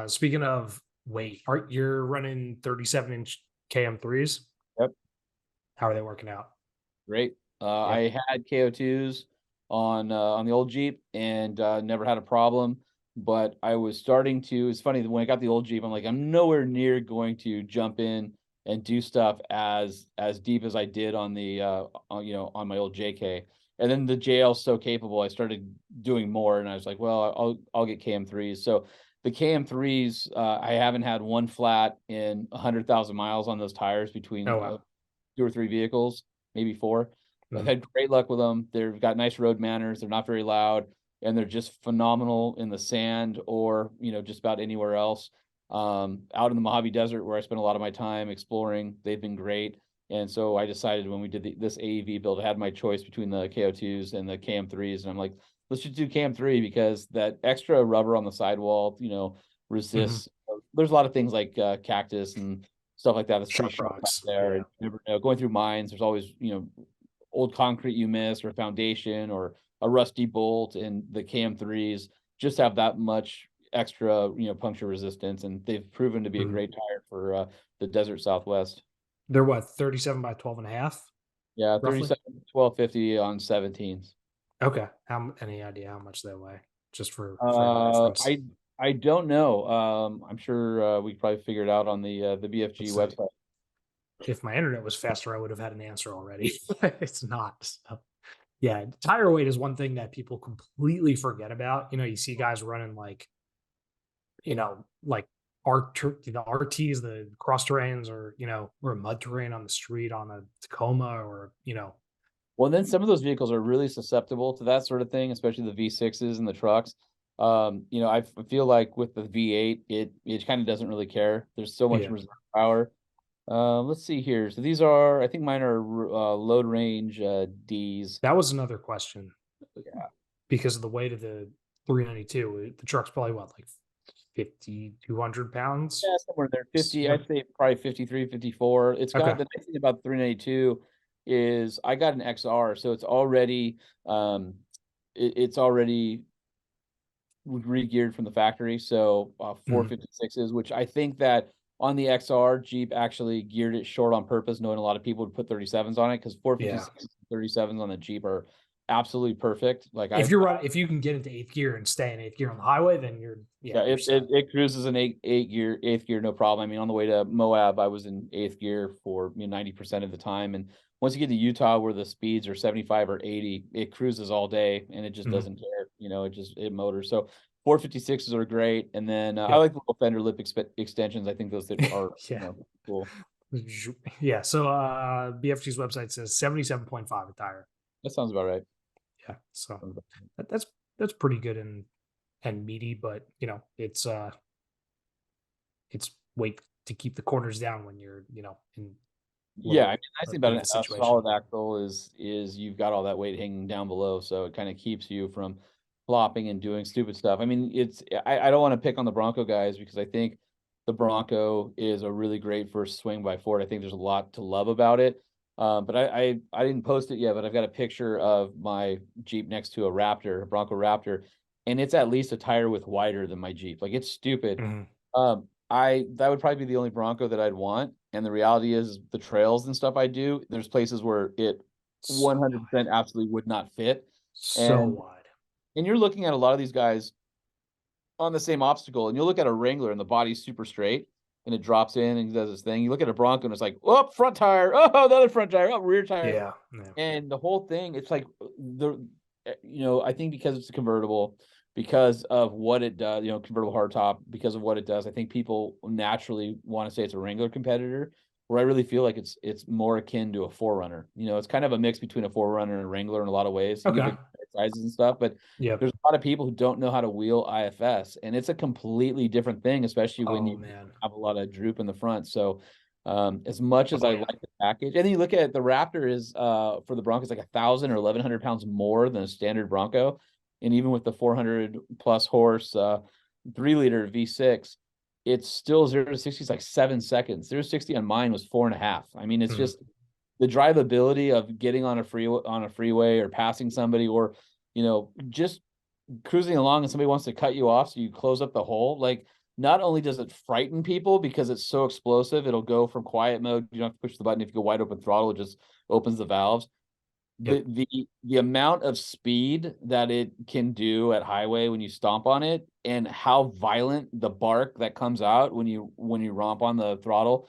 Speaking of weight, you're running 37-inch KM3s? Yep. How are they working out? Great. I had KO2s on the old Jeep and never had a problem. But I was starting to, it's funny that when I got the old Jeep, I'm like, I'm nowhere near going to jump in and do stuff as deep as I did on the, on my old JK. And then the JL's so capable, I started doing more and I was like, well, I'll get KM3s. So the KM3s, I haven't had one flat in 100,000 miles on those tires between 2 or 3 vehicles, maybe 4. I've had great luck with them. They've got nice road manners. They're not very loud. And they're just phenomenal in the sand or, just about anywhere else. Out in the Mojave Desert, where I spent a lot of my time exploring, they've been great. And so I decided when we did this AEV build, I had my choice between the KO2s and the KM3s. And I'm like, let's just do KM3 because that extra rubber on the sidewall, resists. There's a lot of things like cactus and stuff like that. That's pretty sharp out there. And you never know. Going through mines, there's always, old concrete you miss or foundation or a rusty bolt, and the KM3s just have that much extra, puncture resistance, and they've proven to be a great tire for the desert Southwest. They're what, 37 by 12.5? Yeah, 37, 1250 on 17s. Okay. Any idea how much they weigh? Just for reference. I don't know. I'm sure we could probably figure it out on the BFG website. If my internet was faster, I would have had an answer already. It's not. So. Yeah, tire weight is one thing that people completely forget about. You see guys running like the RTs, the cross terrains, or or a mud terrain on the street on a Tacoma, or Well, then some of those vehicles are really susceptible to that sort of thing, especially the V6s and the trucks. I feel like with the V8, it kind of doesn't really care. There's so much yeah. reserve power. Let's see here. So these are, I think mine are load range Ds. That was another question. Yeah. Because of the weight of the 392, the truck's probably what, like 5,200 pounds? Yeah, somewhere there. 50, What? I'd say probably 53, 54. It's got Okay. the nice thing about the 392 is I got an XR, so it's already it's already re-geared from the factory. So 456s, which I think that on the XR, Jeep actually geared it short on purpose, knowing a lot of people would put 37s on it, because 456 37s on the Jeep are absolutely perfect. Like If you can get into eighth gear and stay in eighth gear on the highway, then you're you're set. it cruises in eighth gear, no problem. I mean, on the way to Moab, I was in eighth gear for 90% of the time, and once you get to Utah, where the speeds are 75 or 80, it cruises all day, and it just doesn't care. It motors. So 456s are great, and then I like the little fender lip extensions. I think those are cool. Yeah. So BFG's website says 77.5 a tire. That sounds about right. Yeah. So that's pretty good and meaty, but it's weight to keep the corners down when you're in Yeah, I mean, the nice thing about a situation. solid axle is you've got all that weight hanging down below, so it kind of keeps you from flopping and doing stupid stuff. I mean, I don't want to pick on the Bronco guys, because I think the Bronco is a really great first swing by Ford. I think there's a lot to love about it. But I didn't post it yet, but I've got a picture of my Jeep next to a Raptor, a Bronco Raptor, and it's at least a tire width wider than my Jeep. Like, it's stupid. That would probably be the only Bronco that I'd want. And the reality is, the trails and stuff I do, there's places where it 100% absolutely would not fit. So wide. And you're looking at a lot of these guys on the same obstacle, and you'll look at a Wrangler and the body's super straight and it drops in and does this thing. You look at a Bronco and it's like, oh, front tire, oh, the other front tire, oh, rear tire. Yeah. And the whole thing, it's like I think because it's a convertible, because of what it does, convertible hardtop, because of what it does, I think people naturally want to say it's a Wrangler competitor, where I really feel like it's more akin to a 4Runner. It's kind of a mix between a 4Runner and a Wrangler in a lot of ways. Okay. Sizes and stuff, but there's a lot of people who don't know how to wheel IFS, and it's a completely different thing, especially when you have a lot of droop in the front. So as much as I like the package, and then you look at the Raptor is for the Bronco, it's like 1,000 or 1,100 pounds more than a standard Bronco. And even with the 400 plus horse 3-liter V6, it's still 0 to 60 is like 7 seconds. 0 to 60 on mine was 4.5. I mean, it's just the drivability of getting on a freeway or passing somebody, or just cruising along and somebody wants to cut you off, so you close up the hole. Like, not only does it frighten people because it's so explosive, it'll go from quiet mode, you don't have to push the button. If you go wide open throttle, it just opens the valves. The amount of speed that it can do at highway when you stomp on it, and how violent the bark that comes out when you romp on the throttle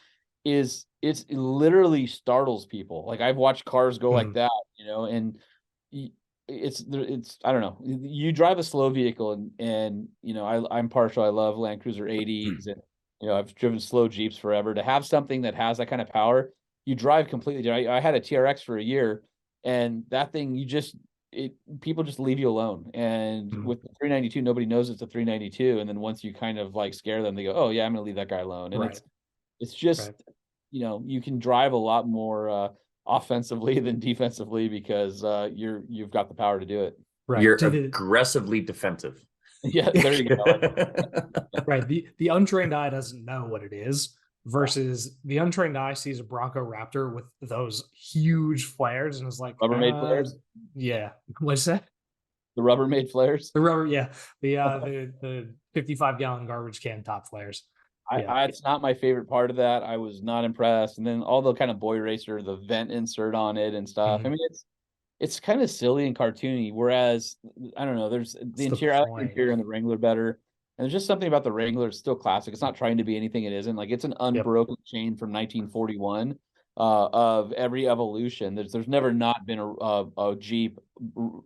it literally startles people. Like, I've watched cars go like that, and it's I don't know. You drive a slow vehicle, and I'm partial. I love Land Cruiser 80s, and I've driven slow Jeeps forever. To have something that has that kind of power, you drive completely different. I had a TRX for a year, and that thing, people just leave you alone. And with the 392, nobody knows it's a 392, and then once you kind of like scare them, they go, oh yeah, I'm gonna leave that guy alone. And it's just you can drive a lot more offensively than defensively, because you've got the power to do it. Right. You're aggressively defensive. Yeah, there you go. Right. The untrained eye doesn't know what it is, versus the untrained eye sees a Bronco Raptor with those huge flares and is like, Rubbermaid flares. Yeah. What's that? The Rubbermaid flares. The rubber. Yeah. The 55-gallon garbage can top flares. It's not my favorite part of that. I was not impressed. And then all the kind of boy racer, the vent insert on it and stuff. I mean, it's kind of silly and cartoony. Whereas, I don't know, there's the interior. I like the interior and the Wrangler better. And there's just something about the Wrangler. It's still classic. It's not trying to be anything it isn't. Like, it's an unbroken chain from 1941 of every evolution. There's never not been a Jeep,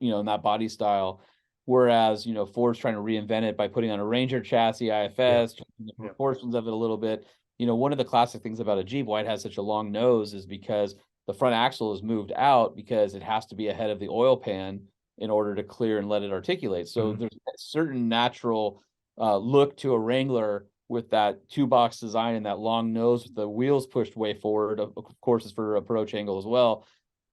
in that body style Whereas, you know, Ford's trying to reinvent it by putting on a Ranger chassis, IFS, changing the proportions of it a little bit. You know, one of the classic things about a Jeep, why it has such a long nose, is because the front axle is moved out because it has to be ahead of the oil pan in order to clear and let it articulate. So there's a certain natural look to a Wrangler with that two-box design and that long nose with the wheels pushed way forward. Of course, it's for approach angle as well.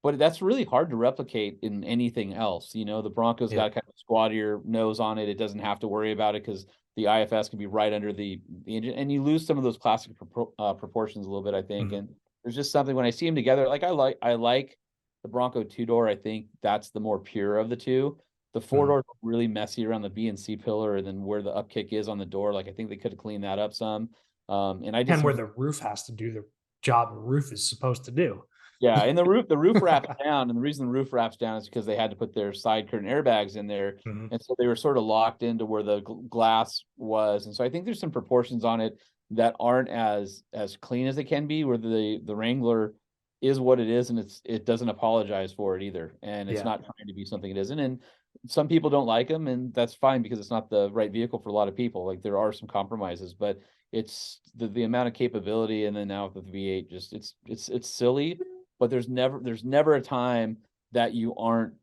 But that's really hard to replicate in anything else. You know, the Bronco's got kind of a squattier nose on it. It doesn't have to worry about it because the IFS can be right under the engine, and you lose some of those classic proportions a little bit, I think. And there's just something when I see them together, like I like the Bronco two-door. I think that's the more pure of the two. The four-door really messy around the B and C pillar, and then where the upkick is on the door. Like I think they could have cleaned that up some. And where the roof has to do the job the roof is supposed to do. Yeah, and the roof wraps down, and the reason the roof wraps down is because they had to put their side curtain airbags in there, and so they were sort of locked into where the glass was, and so I think there's some proportions on it that aren't as clean as they can be. Where the Wrangler is what it is, and it doesn't apologize for it either, and it's not trying to be something it isn't. And some people don't like them, and that's fine because it's not the right vehicle for a lot of people. Like there are some compromises, but it's the amount of capability, and then now with the V8, just it's silly. But there's never a time that you aren't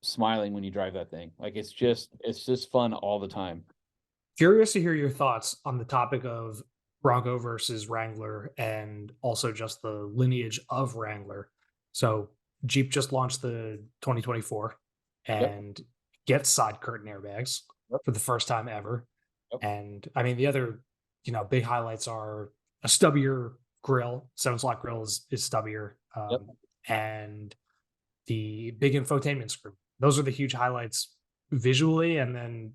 smiling when you drive that thing. Like it's just fun all the time. Curious to hear your thoughts on the topic of Bronco versus Wrangler and also just the lineage of Wrangler. So Jeep just launched the 2024 and gets side curtain airbags for the first time ever. And I mean, the other, big highlights are a stubbier grill, 7-slot grill is stubbier, and the big infotainment screen. Those are the huge highlights visually, and then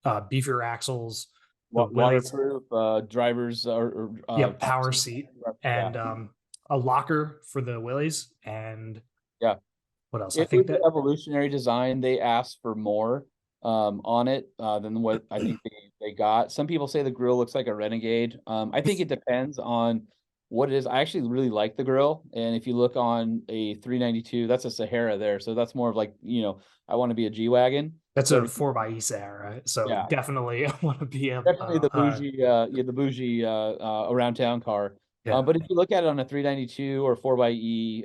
beefier axles, waterproof drivers or power seat, and a locker for the Willies, and what else? I think that evolutionary design, they asked for more on it than what I think they got. Some people say the grill looks like a Renegade. I think it depends on what it is. I actually really like the grill, and if you look on a 392, that's a Sahara there, so that's more of like, I want to be a G-Wagon. That's a 4xe Sahara, so definitely I want to be definitely the bougie around town car. But if you look at it on a 392 or 4xe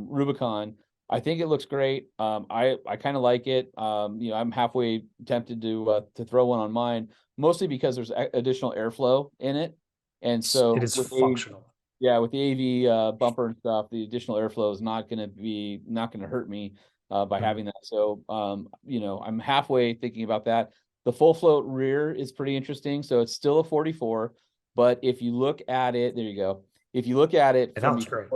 Rubicon, I think it looks great. I kind of like it. I'm halfway tempted to throw one on mine, mostly because there's additional airflow in it, and so it is functional. With the AEV bumper and stuff, the additional airflow is not going to hurt me by having that. So I'm halfway thinking about that. The full float rear is pretty interesting. So it's still a 44, but if you look at it, there you go. If you look at it, that was great.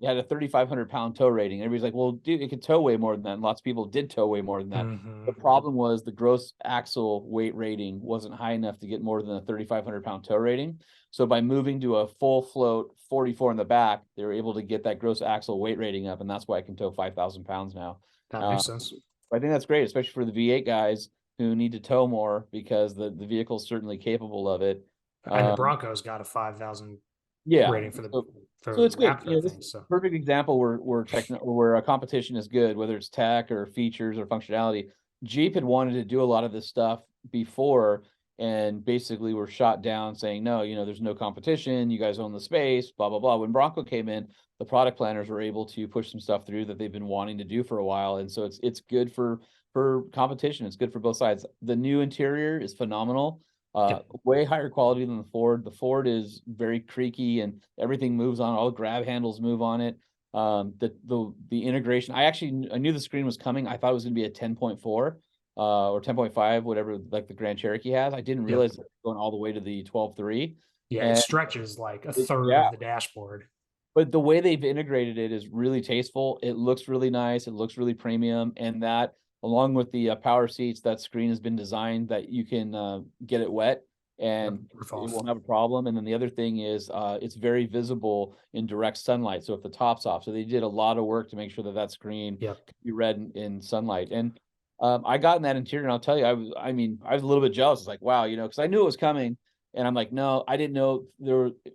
It had a 3,500 pound tow rating. Everybody's like, well, dude, it could tow way more than that. And lots of people did tow way more than that. The problem was the gross axle weight rating wasn't high enough to get more than a 3,500 pound tow rating. So by moving to a full float 44 in the back, they were able to get that gross axle weight rating up. And that's why I can tow 5,000 pounds now. That makes sense. I think that's great, especially for the V8 guys who need to tow more because the vehicle's certainly capable of it. And the Bronco's got a 5,000 rating for the so it's good. Perfect example where a competition is good, whether it's tech or features or functionality. Jeep had wanted to do a lot of this stuff before, and basically were shot down saying, no, there's no competition. You guys own the space, blah, blah, blah. When Bronco came in, the product planners were able to push some stuff through that they've been wanting to do for a while. And so it's good for competition. It's good for both sides. The new interior is phenomenal. Way higher quality than the Ford. The Ford is very creaky and everything moves on. All the grab handles move on it. The integration. I knew the screen was coming. I thought it was going to be a 10.4 or 10.5, whatever, like the Grand Cherokee has. I didn't realize it was going all the way to the 12.3. Yeah, it stretches like a third of the dashboard. But the way they've integrated it is really tasteful. It looks really nice. It looks really premium, and that, along with the power seats, that screen has been designed that you can get it wet and it won't have a problem. And then the other thing is it's very visible in direct sunlight. So if the top's off, so they did a lot of work to make sure that screen could be read in sunlight. And I got in that interior, and I'll tell you, I was a little bit jealous. It's like, wow, because I knew it was coming. And I'm like, no, I didn't know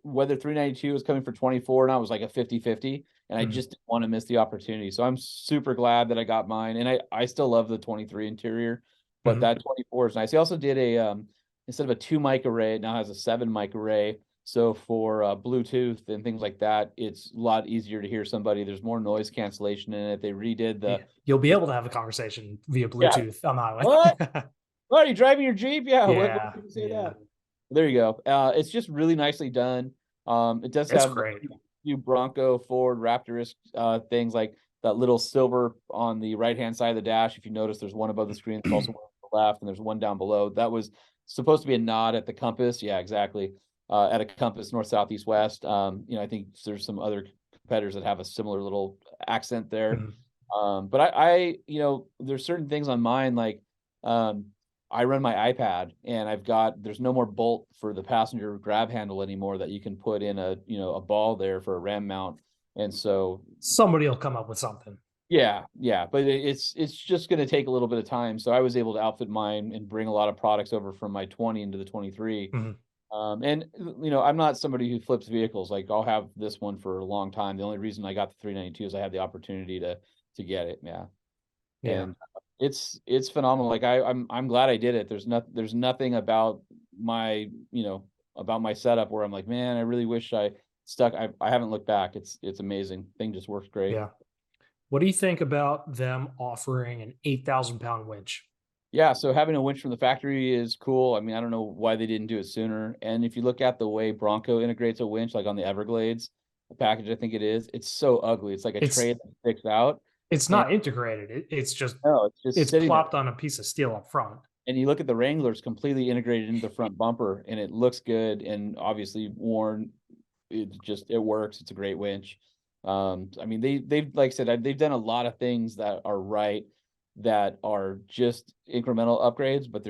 whether 392 was coming for 24, and I was like a 50-50. And I just didn't want to miss the opportunity. So I'm super glad that I got mine. And I still love the 23 interior. but that 24 is nice. He also did a instead of a 2 mic array, it now has a 7 mic array. So for Bluetooth and things like that, it's a lot easier to hear somebody. There's more noise cancellation in it. They redid the. You'll be able to have a conversation via Bluetooth on the highway. What? What, are you driving your Jeep? Yeah. Yeah. What did you say that? There you go. It's just really nicely done. It does have great. a few Bronco Ford Raptor things like that little silver on the right-hand side of the dash. If you notice, there's one above the screen. There's also one on the left, and there's one down below. That was supposed to be a nod at the compass. Yeah, exactly. At a compass, north, south, east, west. I think there's some other competitors that have a similar little accent there. But I there's certain things on mine, like I run my iPad, and there's no more bolt for the passenger grab handle anymore that you can put in a ball there for a ram mount. And so somebody will come up with something. Yeah. But it's just going to take a little bit of time. So I was able to outfit mine and bring a lot of products over from my 20 into the 23. And I'm not somebody who flips vehicles. Like, I'll have this one for a long time. The only reason I got the 392 is I had the opportunity to get it. Yeah. And it's phenomenal. Like, I'm glad I did it. There's nothing about my setup where I'm like, man, I really wish I stuck. I haven't looked back. It's amazing. Thing just works great. Yeah. What do you think about them offering an 8,000-pound winch? Yeah, so having a winch from the factory is cool. I mean, I don't know why they didn't do it sooner. And if you look at the way Bronco integrates a winch, like on the Everglades, the package, I think it is, it's so ugly. It's like a tray that sticks out. It's not integrated. It's just it's plopped on a piece of steel up front. And you look at the Wrangler, it's completely integrated into the front bumper, and it looks good. And obviously worn, it works. It's a great winch. I mean, they've like I said, they've done a lot of things that are right, that are just incremental upgrades, but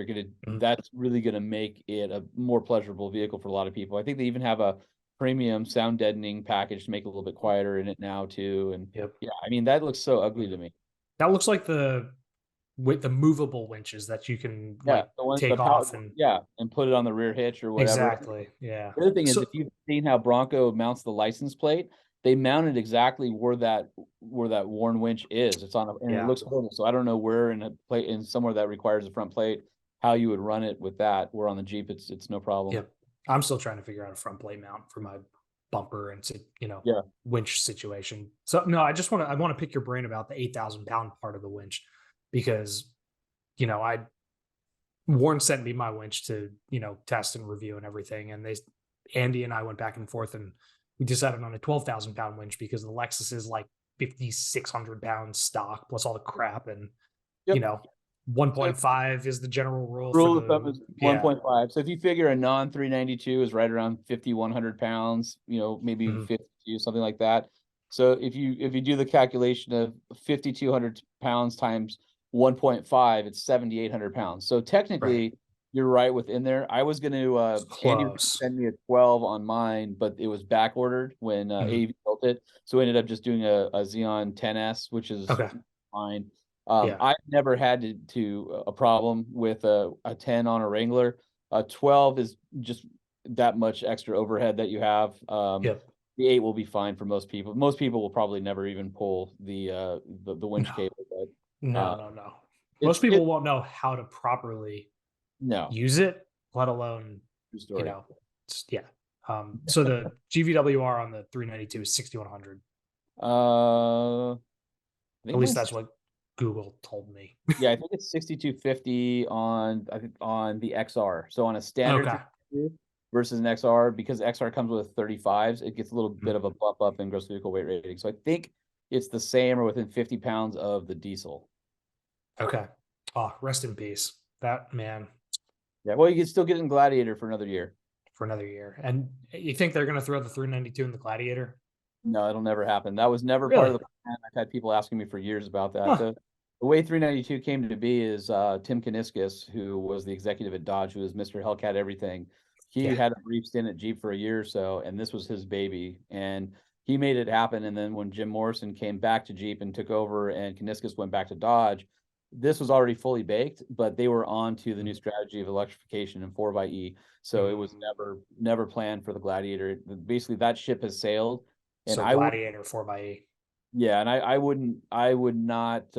that's really gonna make it a more pleasurable vehicle for a lot of people. I think they even have a premium sound deadening package to make it a little bit quieter in it now too. And yeah, I mean, that looks so ugly to me. That looks like the movable winches that you can take off and put it on the rear hitch or whatever. Exactly. Yeah. The other thing is, if you've seen how Bronco mounts the license plate, they mounted exactly where that worn winch is. It's on it looks horrible. So I don't know where in somewhere that requires a front plate, how you would run it with that. Where on the Jeep, it's no problem. Yep. I'm still trying to figure out a front plate mount for my bumper and winch situation. So no, I want to pick your brain about the 8,000-pound part of the winch, because Warren sent me my winch to test and review and everything, and Andy and I went back and forth, and we decided on a 12,000-pound winch because the Lexus is like 5,600 pounds stock plus all the crap, and 1.5 is the general rule. Rule of thumb is 1.5. So if you figure a non 392 is right around 5,100 pounds, maybe 52, something like that. So if you do the calculation of 5,200 pounds times 1.5, it's 7,800 pounds. So technically, you're right within there. I was going to Andy send me a 12 on mine, but it was back ordered when AEV built it. So we ended up just doing a Xeon 10S, which is fine. I've never had a problem with a 10 on a Wrangler. 12 is just that much extra overhead that you have. The 8 will be fine for most people. Most people will probably never even pull the winch cable. But, no. Most people won't know how to properly use it, let alone so the GVWR on the 392 is 6,100. At least that's what Google told me. Yeah, I think it's 6,250 on the XR. So on a standard versus an XR, because XR comes with 35s, it gets a little bit of a bump up in gross vehicle weight rating. So I think it's the same or within 50 pounds of the diesel. Okay. Oh, rest in peace. That man. Yeah, well, you can still get in Gladiator for another year. And you think they're going to throw the 392 in the Gladiator? No, it'll never happen. That was never part of the plan. I've had people asking me for years about that. The way 392 came to be is Tim Kaniskis, who was the executive at Dodge, who was Mr. Hellcat everything. He had a brief stint at Jeep for a year or so, and this was his baby. And he made it happen. And then when Jim Morrison came back to Jeep and took over, and Kaniskis went back to Dodge, this was already fully baked, but they were on to the new strategy of electrification and 4xe. So it was never planned for the Gladiator. Basically, that ship has sailed. And Gladiator 4xe. Yeah, and I would not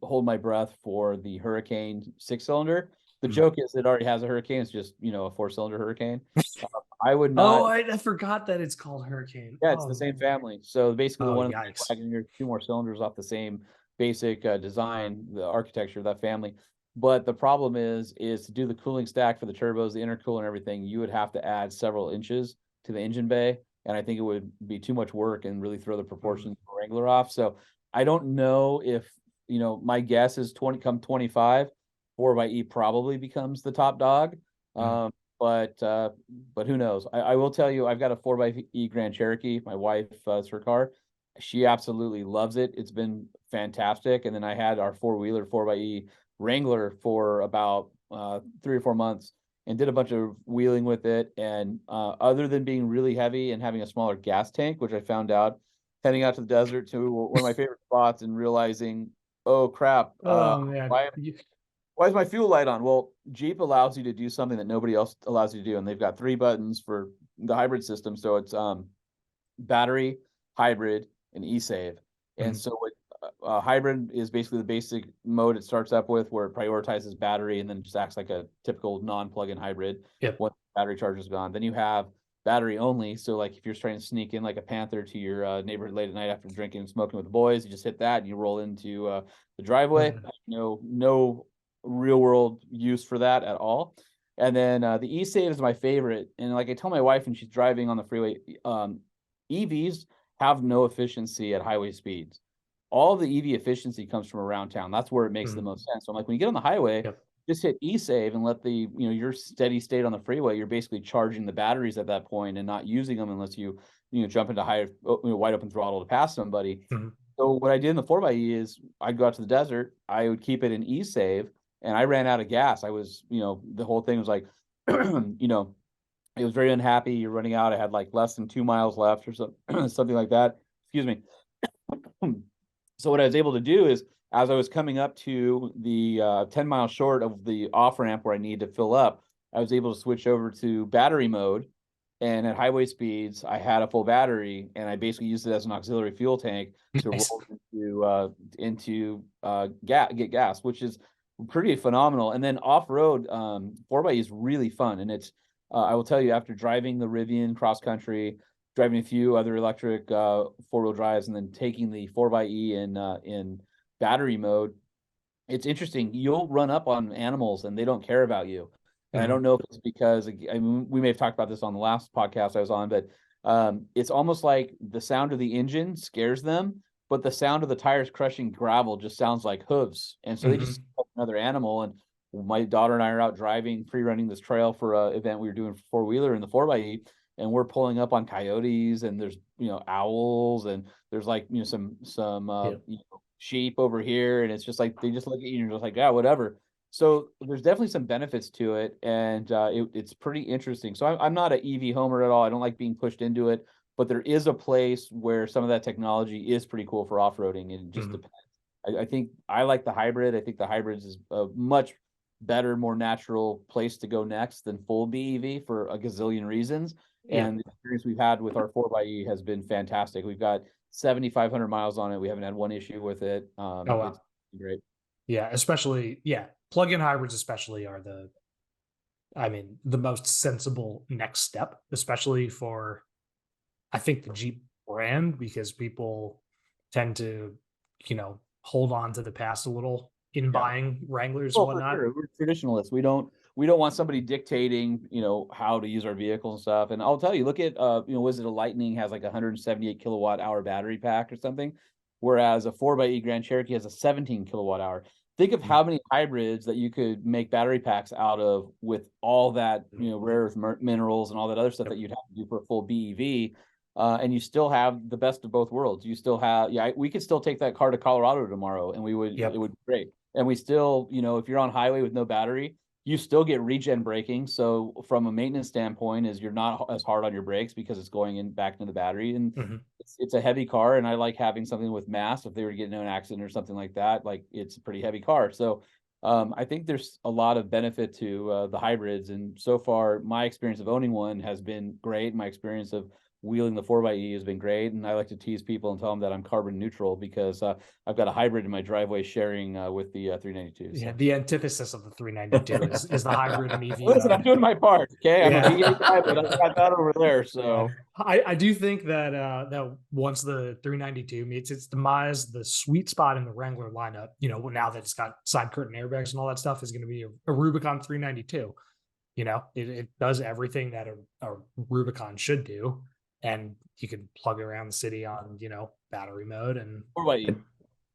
hold my breath for the Hurricane 6-cylinder. The joke is it already has a Hurricane. It's just, a 4-cylinder Hurricane. I would not. Oh, I forgot that it's called Hurricane. Yeah, it's Oh, the same man. family. So basically, the one Yikes. you're 2 more cylinders off the same basic design, the architecture of that family. But the problem is to do the cooling stack for the turbos, the intercooler, and everything, you would have to add several inches to the engine bay, and I think it would be too much work and really throw the proportions of the Wrangler off. So I don't know if my guess is 25, 4xe probably becomes the top dog. But who knows? I will tell you, I've got a 4xe Grand Cherokee. My wife, it's her car. She absolutely loves it. It's been fantastic. And then I had our 4-wheeler 4xe Wrangler for about 3 or 4 months and did a bunch of wheeling with it. And other than being really heavy and having a smaller gas tank, which I found out heading out to the desert to one of my favorite spots and realizing, oh crap, Man. why is my fuel light on? Well, Jeep allows you to do something that nobody else allows you to do, and they've got 3 buttons for the hybrid system. So it's battery, hybrid, and e-save. And so hybrid is basically the basic mode it starts up with, where it prioritizes battery and then just acts like a typical non-plug-in hybrid. Once the battery charge is gone, then you have battery only. So like if you're trying to sneak in like a panther to your neighborhood late at night after drinking and smoking with the boys, you just hit that and you roll into the driveway. No real world use for that at all. And then the e-save is my favorite. And like I tell my wife when she's driving on the freeway, EVs have no efficiency at highway speeds. All the EV efficiency comes from around town. That's where it makes the most sense. So I'm like, when you get on the highway, just hit e-save and let the, your steady state on the freeway, you're basically charging the batteries at that point and not using them unless you jump into high, wide open throttle to pass somebody. So what I did in the 4xe is I'd go out to the desert, I would keep it in e-save, and I ran out of gas. I was, the whole thing was like, it was very unhappy. You're running out. I had like less than 2 miles left or something like that. Excuse me. So what I was able to do is, as I was coming up to the 10 miles short of the off ramp where I needed to fill up, I was able to switch over to battery mode. And at highway speeds, I had a full battery, and I basically used it as an auxiliary fuel tank to roll into get gas, which is pretty phenomenal. And then off road, 4xe is really fun, and it's I will tell you, after driving the Rivian cross country, driving a few other electric 4-wheel drives, and then taking the 4xe in battery mode, it's interesting. You'll run up on animals and they don't care about you. And I don't know if it's because, we may have talked about this on the last podcast I was on, but it's almost like the sound of the engine scares them, but the sound of the tires crushing gravel just sounds like hooves. And so they just like another animal. And my daughter and I are out driving, free-running this trail for an event we were doing for 4-wheeler in the 4xe, and we're pulling up on coyotes, and there's owls, and there's like some sheep over here, and it's just like they just look at you and you're just like, yeah, whatever. So there's definitely some benefits to it, and it's pretty interesting. So I'm not an EV homer at all. I don't like being pushed into it, but there is a place where some of that technology is pretty cool for off-roading, and it just depends. I think I like the hybrid. I think the hybrids is a much better, more natural place to go next than full BEV for a gazillion reasons. And the experience we've had with our 4xe has been fantastic. We've got 7,500 miles on it. We haven't had one issue with it. Wow. It's great. Yeah, especially, plug-in hybrids especially are the most sensible next step, especially for, I think, the Jeep brand, because people tend to, hold on to the past a little in buying Wranglers and whatnot. Sure. We're traditionalists. We don't want somebody dictating, how to use our vehicles and stuff. And I'll tell you, look at, was it a Lightning has like 178 kilowatt hour battery pack or something, whereas a 4xe Grand Cherokee has a 17 kilowatt hour. Think of how many hybrids that you could make battery packs out of with all that, rare earth minerals and all that other stuff that you'd have to do for a full BEV. And you still have the best of both worlds. You still have, we could still take that car to Colorado tomorrow, and it would be great. And we still, if you're on highway with no battery, you still get regen braking. So from a maintenance standpoint, is you're not as hard on your brakes because it's going back into the battery. And it's a heavy car, and I like having something with mass. If they were to get into an accident or something like that, like it's a pretty heavy car. So I think there's a lot of benefit to the hybrids. And so far, my experience of owning one has been great. My experience of wheeling the 4xe has been great. And I like to tease people and tell them that I'm carbon neutral because I've got a hybrid in my driveway sharing with the 392. So. Yeah, the antithesis of the 392 is the hybrid and EV. Listen, I'm doing my part. Okay, I'm a V8 guy, but I've got that over there. So I do think that that once the 392 meets its demise, the sweet spot in the Wrangler lineup, now that it's got side curtain airbags and all that stuff, is going to be a Rubicon 392. It does everything that a Rubicon should do, and you can plug it around the city on battery mode and 4xe.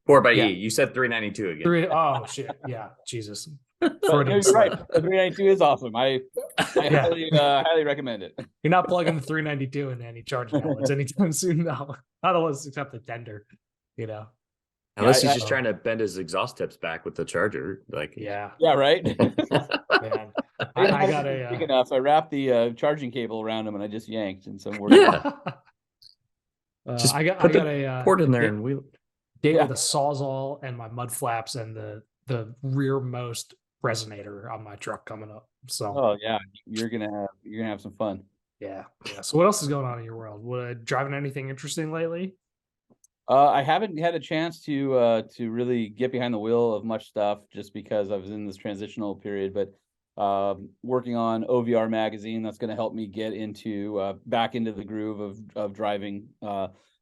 4xe. Yeah. You said 392 again. Oh shit! Yeah, Jesus. But you're right. The 392 is awesome. I highly recommend it. You're not plugging the 392 into any charging outlets anytime soon, though. Not unless except the tender, Unless he's just trying to bend his exhaust tips back with the charger, like yeah, right. Man, I got big enough. So I wrapped the charging cable around him, and I just yanked, and some were just I got a port in there and wheel. Date with a Sawzall and my mud flaps and the rearmost resonator on my truck coming up. So oh yeah, you're gonna have some fun. Yeah. So what else is going on in your world? Driving anything interesting lately? I haven't had a chance to really get behind the wheel of much stuff just because I was in this transitional period, but working on OVR magazine, that's going to help me get into back into the groove of driving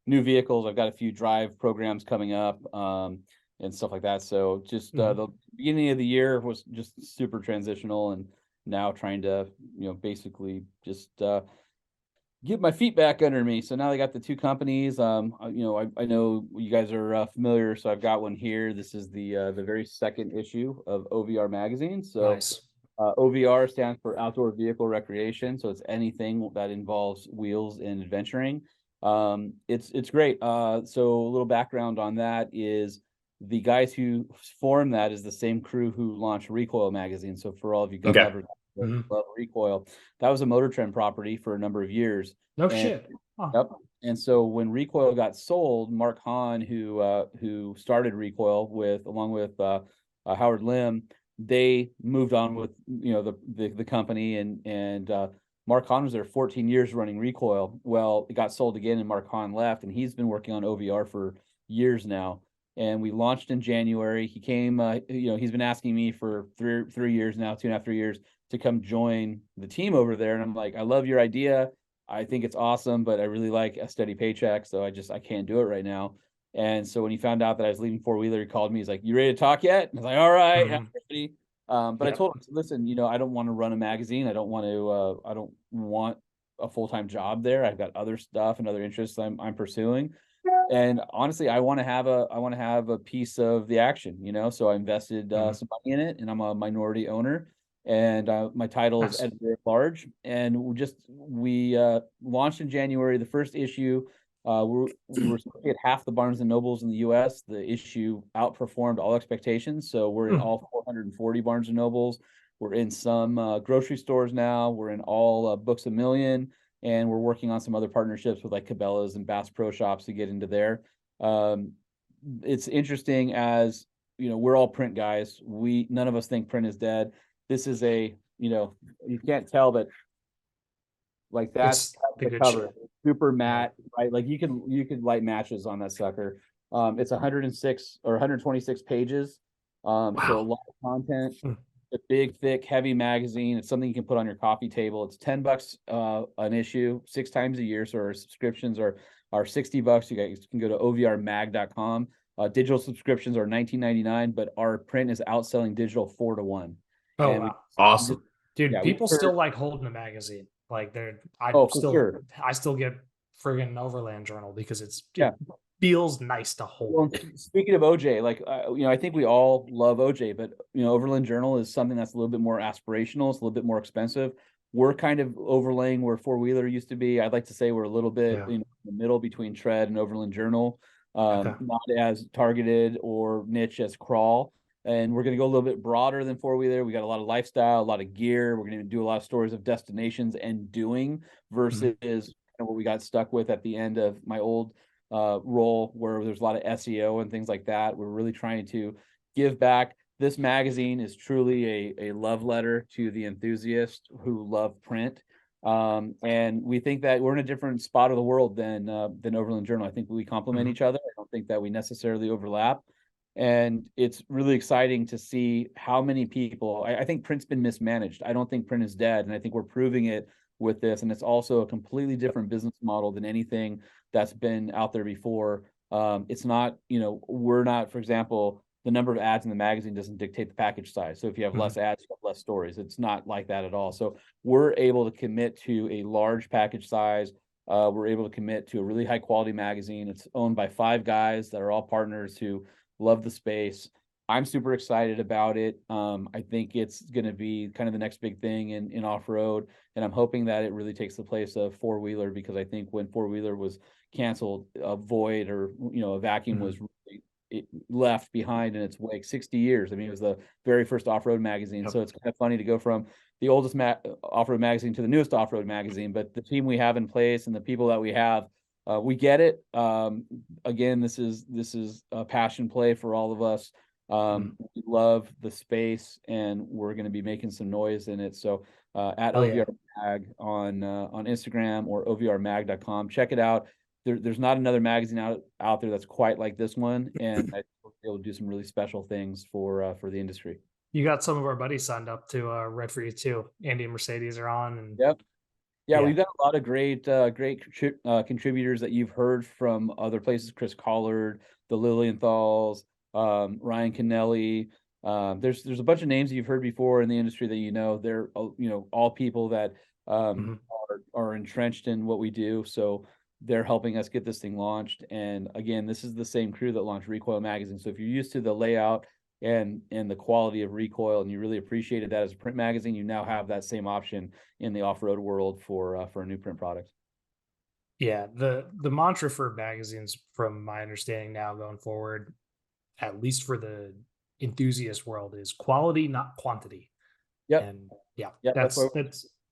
new vehicles. I've got a few drive programs coming up and stuff like that. So just the beginning of the year was just super transitional, and now trying to basically just get my feet back under me. So now I got the two companies. I know you guys are familiar, so I've got one here. This is the very second issue of OVR magazine. So Nice. OVR stands for Outdoor Vehicle Recreation. So it's anything that involves wheels and adventuring. It's great. So a little background on that is the guys who formed that is the same crew who launched Recoil magazine. So for all of you gun lovers, love Recoil, that was a Motor Trend property for a number of years. No shit. Huh. Yep. And so when Recoil got sold, Mark Hahn, who started Recoil along with Howard Lim, they moved on with the company, and Mark Hahn was there 14 years running Recoil. Well, it got sold again, and Mark Hahn left, and he's been working on OVR for years now. And we launched in January. He came, he's been asking me for 3 years now, 2.5, 3 years, to come join the team over there. And I'm like, I love your idea. I think it's awesome, but I really like a steady paycheck. So I can't do it right now. And so when he found out that I was leaving 4-wheeler, he called me. He's like, you ready to talk yet? And I was like, all right, I'm ready. But I told him, listen, I don't want to run a magazine. I don't want a full-time job there. I've got other stuff and other interests I'm pursuing. And honestly, I want to have a piece of the action, so I invested some money in it, and I'm a minority owner, and my title is editor at large. And we launched in January. The first issue, we were supposed to get half the Barnes and Nobles in the U.S. The issue outperformed all expectations. So we're in all 440 Barnes and Nobles. We're in some grocery stores now. We're in all Books A Million. And we're working on some other partnerships with like Cabela's and Bass Pro Shops to get into there. It's interesting as, we're all print guys. None of us think print is dead. This is you can't tell, but like that's the cover. Super matte, right? Like you could light matches on that sucker. It's 106 or 126 pages. So a lot of content. A big, thick, heavy magazine. It's something you can put on your coffee table. It's $10 an issue, 6 times a year. So our subscriptions are $60. You guys can go to ovrmag.com. Digital subscriptions are $19.99, but our print is outselling digital 4-1. Oh, wow. Awesome, dude! People still like holding a magazine. Like I still get friggin' Overland Journal because it feels nice to hold. Well, speaking of OJ, like I think we all love OJ, but Overland Journal is something that's a little bit more aspirational. It's a little bit more expensive. We're kind of overlaying where 4-wheeler used to be. I'd like to say we're a little bit in the middle between Tread and Overland Journal. Not as targeted or niche as Crawl. And we're going to go a little bit broader than 4-wheeler. We got a lot of lifestyle, a lot of gear. We're going to do a lot of stories of destinations and doing versus what we got stuck with at the end of my old role, where there's a lot of SEO and things like that. We're really trying to give back. This magazine is truly a love letter to the enthusiasts who love print. And we think that we're in a different spot of the world than Overland Journal. I think we complement each other. I don't think that we necessarily overlap. And it's really exciting to see how many people, I think print's been mismanaged. I don't think print is dead. And I think we're proving it with this. And it's also a completely different business model than anything that's been out there before. It's not, we're not, for example, the number of ads in the magazine doesn't dictate the package size. So if you have less ads, you have less stories. It's not like that at all. So we're able to commit to a large package size. We're able to commit to a really high quality magazine. It's owned by 5 guys that are all partners who love the space. I'm super excited about it. I think it's going to be kind of the next big thing in off-road. And I'm hoping that it really takes the place of four-wheeler, because I think when four-wheeler was canceled, a void or, a vacuum was really left behind in its wake. 60 years. I mean, it was the very first off-road magazine. Yep. So it's kind of funny to go from the oldest off-road magazine to the newest off-road magazine. But the team we have in place and the people that we have, we get it. Again, this is a passion play for all of us. We love the space, and we're going to be making some noise in it. So at OVR Mag on Instagram or OVRmag.com, check it out. There's not another magazine out there that's quite like this one, and I think we'll be able to do some really special things for the industry. You got some of our buddies signed up to Red for You too. Andy and Mercedes are on, and yep. Yeah, we've got a lot of great contributors that you've heard from other places. Chris Collard, the Lilienthals, Ryan Kennelly. There's a bunch of names that you've heard before in the industry that they're all people that are entrenched in what we do. So they're helping us get this thing launched. And again, this is the same crew that launched Recoil Magazine. So if you're used to the layout and the quality of Recoil, and you really appreciated that as a print magazine, you now have that same option in the off-road world for a new print product. Yeah, the mantra for magazines, from my understanding now going forward, at least for the enthusiast world, is quality, not quantity. Yep. And that's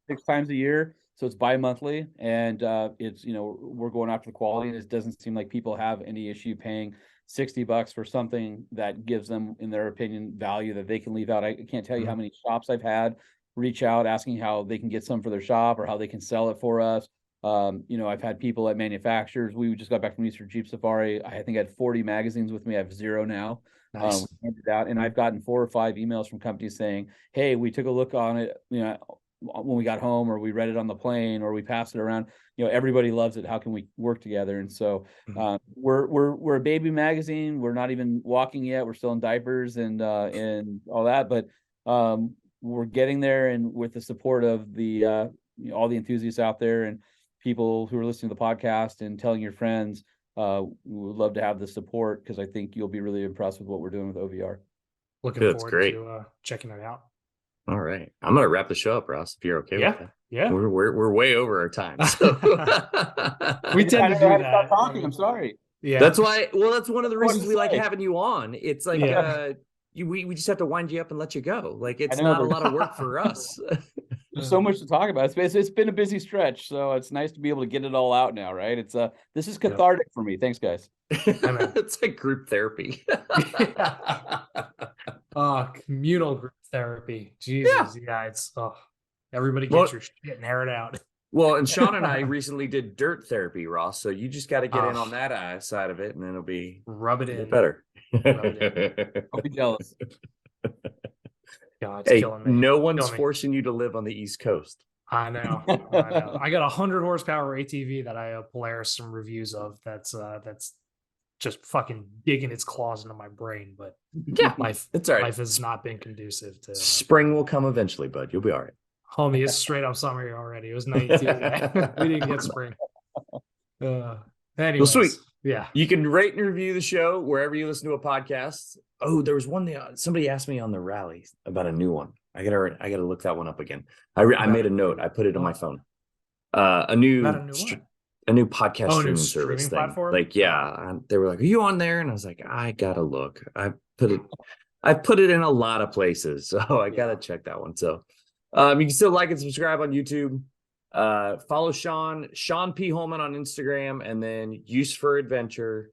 6 times a year, so it's bi-monthly, and it's we're going after the quality, and it doesn't seem like people have any issue paying $60 for something that gives them, in their opinion, value that they can leave out. I can't tell you how many shops I've had reach out asking how they can get some for their shop or how they can sell it for us. I've had people at manufacturers. We just got back from Easter Jeep Safari. I think I had 40 magazines with me. I have 0 now. Nice. And I've gotten 4 or 5 emails from companies saying, "Hey, we took a look on it, when we got home, or we read it on the plane, or we passed it around. Everybody loves it. How can we work together?" And so we're a baby magazine. We're not even walking yet. We're still in diapers and all that, but we're getting there. And with the support of the all the enthusiasts out there and people who are listening to the podcast and telling your friends, we would love to have the support, because I think you'll be really impressed with what we're doing with OVR. Looking forward to checking it out. All right, I'm gonna wrap the show up, Ross, if you're okay with that. Yeah, we're way over our time. So we tend to do that. Stop talking. I'm sorry. Yeah, that's why. Well, that's one of the reasons we like having you on. It's like we just have to wind you up and let you go. Like, it's not a lot of work for us. There's so much to talk about. It's been a busy stretch, so it's nice to be able to get it all out now, right? This is cathartic for me. Thanks, guys. It's like group therapy. Communal group therapy. Jesus, it's everybody gets your shit and air it out. Well, and Sean and I recently did dirt therapy, Ross. So you just got to get in on that side of it, and then it'll be better. I'll be jealous. God, it's killing me. No one's forcing you to live on the East Coast. I know. I got 100 horsepower ATV that I owe Polaris some reviews of. That's just fucking digging its claws into my brain. But life has not been conducive to. Spring will come eventually, bud. You'll be all right. Homie, it's straight up summer here already. It was 92 today. We didn't get spring. Anyways, well, sweet. Yeah. You can rate and review the show wherever you listen to a podcast. Oh, there was one somebody asked me on the rally about a new one. I gotta look that one up again. I made a note. I put it on my phone. A new podcast streaming service thing. Platform? They were like, "Are you on there?" And I was like, "I gotta look." I put it in a lot of places, so I gotta check that one. So you can still like and subscribe on YouTube. Follow Sean P. Holman on Instagram, and then Use for Adventure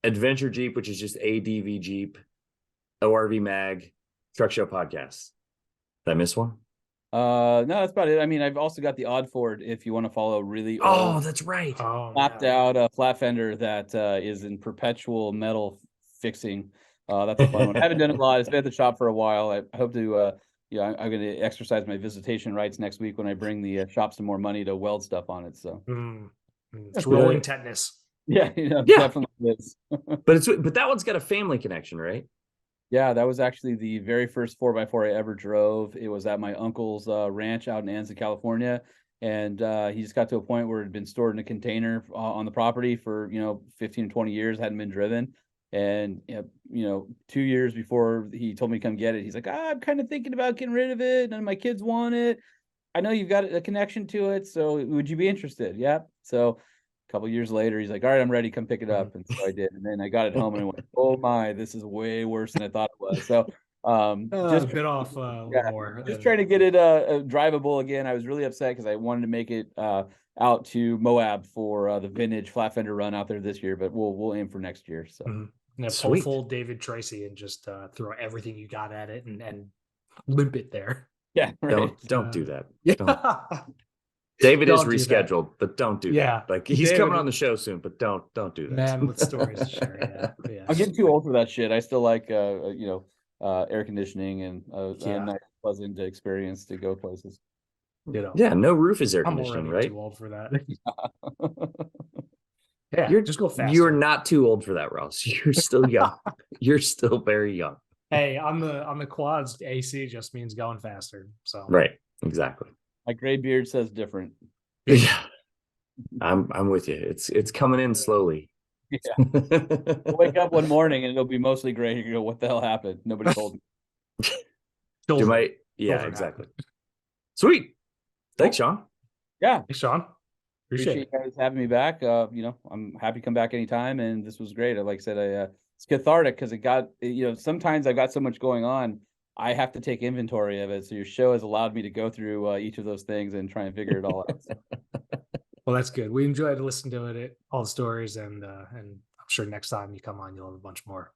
Jeep, which is just ADV Jeep, ORV Mag, Truck Show Podcast. Did I miss one? No, that's about it. I mean, I've also got the Odd Ford if you want to follow really Oh, old, that's right. flapped out flat fender that is in perpetual metal fixing. That's a fun one. I haven't done it a lot. It's been at the shop for a while. I hope to, I'm going to exercise my visitation rights next week when I bring the shop some more money to weld stuff on it. So it's rolling tetanus. yeah, Yeah. definitely is. But that one's got a family connection, right? Yeah, that was actually the very first 4x4 I ever drove. It was at my uncle's ranch out in Anza, California. And he just got to a point where it had been stored in a container on the property for, 15 to 20 years, hadn't been driven. And, 2 years before he told me to come get it, he's like, I'm kind of thinking about getting rid of it. None of my kids want it. I know you've got a connection to it. So would you be interested? Yeah. So a couple years later, he's like, all right, I'm ready. Come pick it up. And so I did. And then I got it home and I went, oh my, this is way worse than I thought it was. So just a bit off a little more. Just trying to get it drivable again. I was really upset because I wanted to make it out to Moab for the vintage flat fender run out there this year, but we'll aim for next year. So pull full David Tracy and just throw everything you got at it and limp it there. Yeah, right. Don't do that. Yeah. David is rescheduled, but don't do that. Like he's David, coming on the show soon, but don't do that. Man with stories to share. Yeah. I'm getting too old for that shit. I still like air conditioning and a nice pleasant experience to go places. Yeah, no roof is air conditioning, right? Too old for that. Yeah, just go fast. You're not too old for that, Ross. You're still young. You're still very young. Hey, on the quads, AC just means going faster. So right, exactly. My gray beard says different. Yeah, I'm with you. It's coming in slowly. Yeah. I'll wake up one morning and it'll be mostly gray. You go, what the hell happened? Nobody told me. You might, yeah, exactly. Sweet. Thanks, Sean. Yeah, thanks, Sean. Appreciate you guys having me back. I'm happy to come back anytime, and this was great. Like I said, it's cathartic because it got, sometimes I've got so much going on, I have to take inventory of it. So your show has allowed me to go through each of those things and try and figure it all out. Well, that's good. We enjoyed listening to it, all the stories, and I'm sure next time you come on, you'll have a bunch more.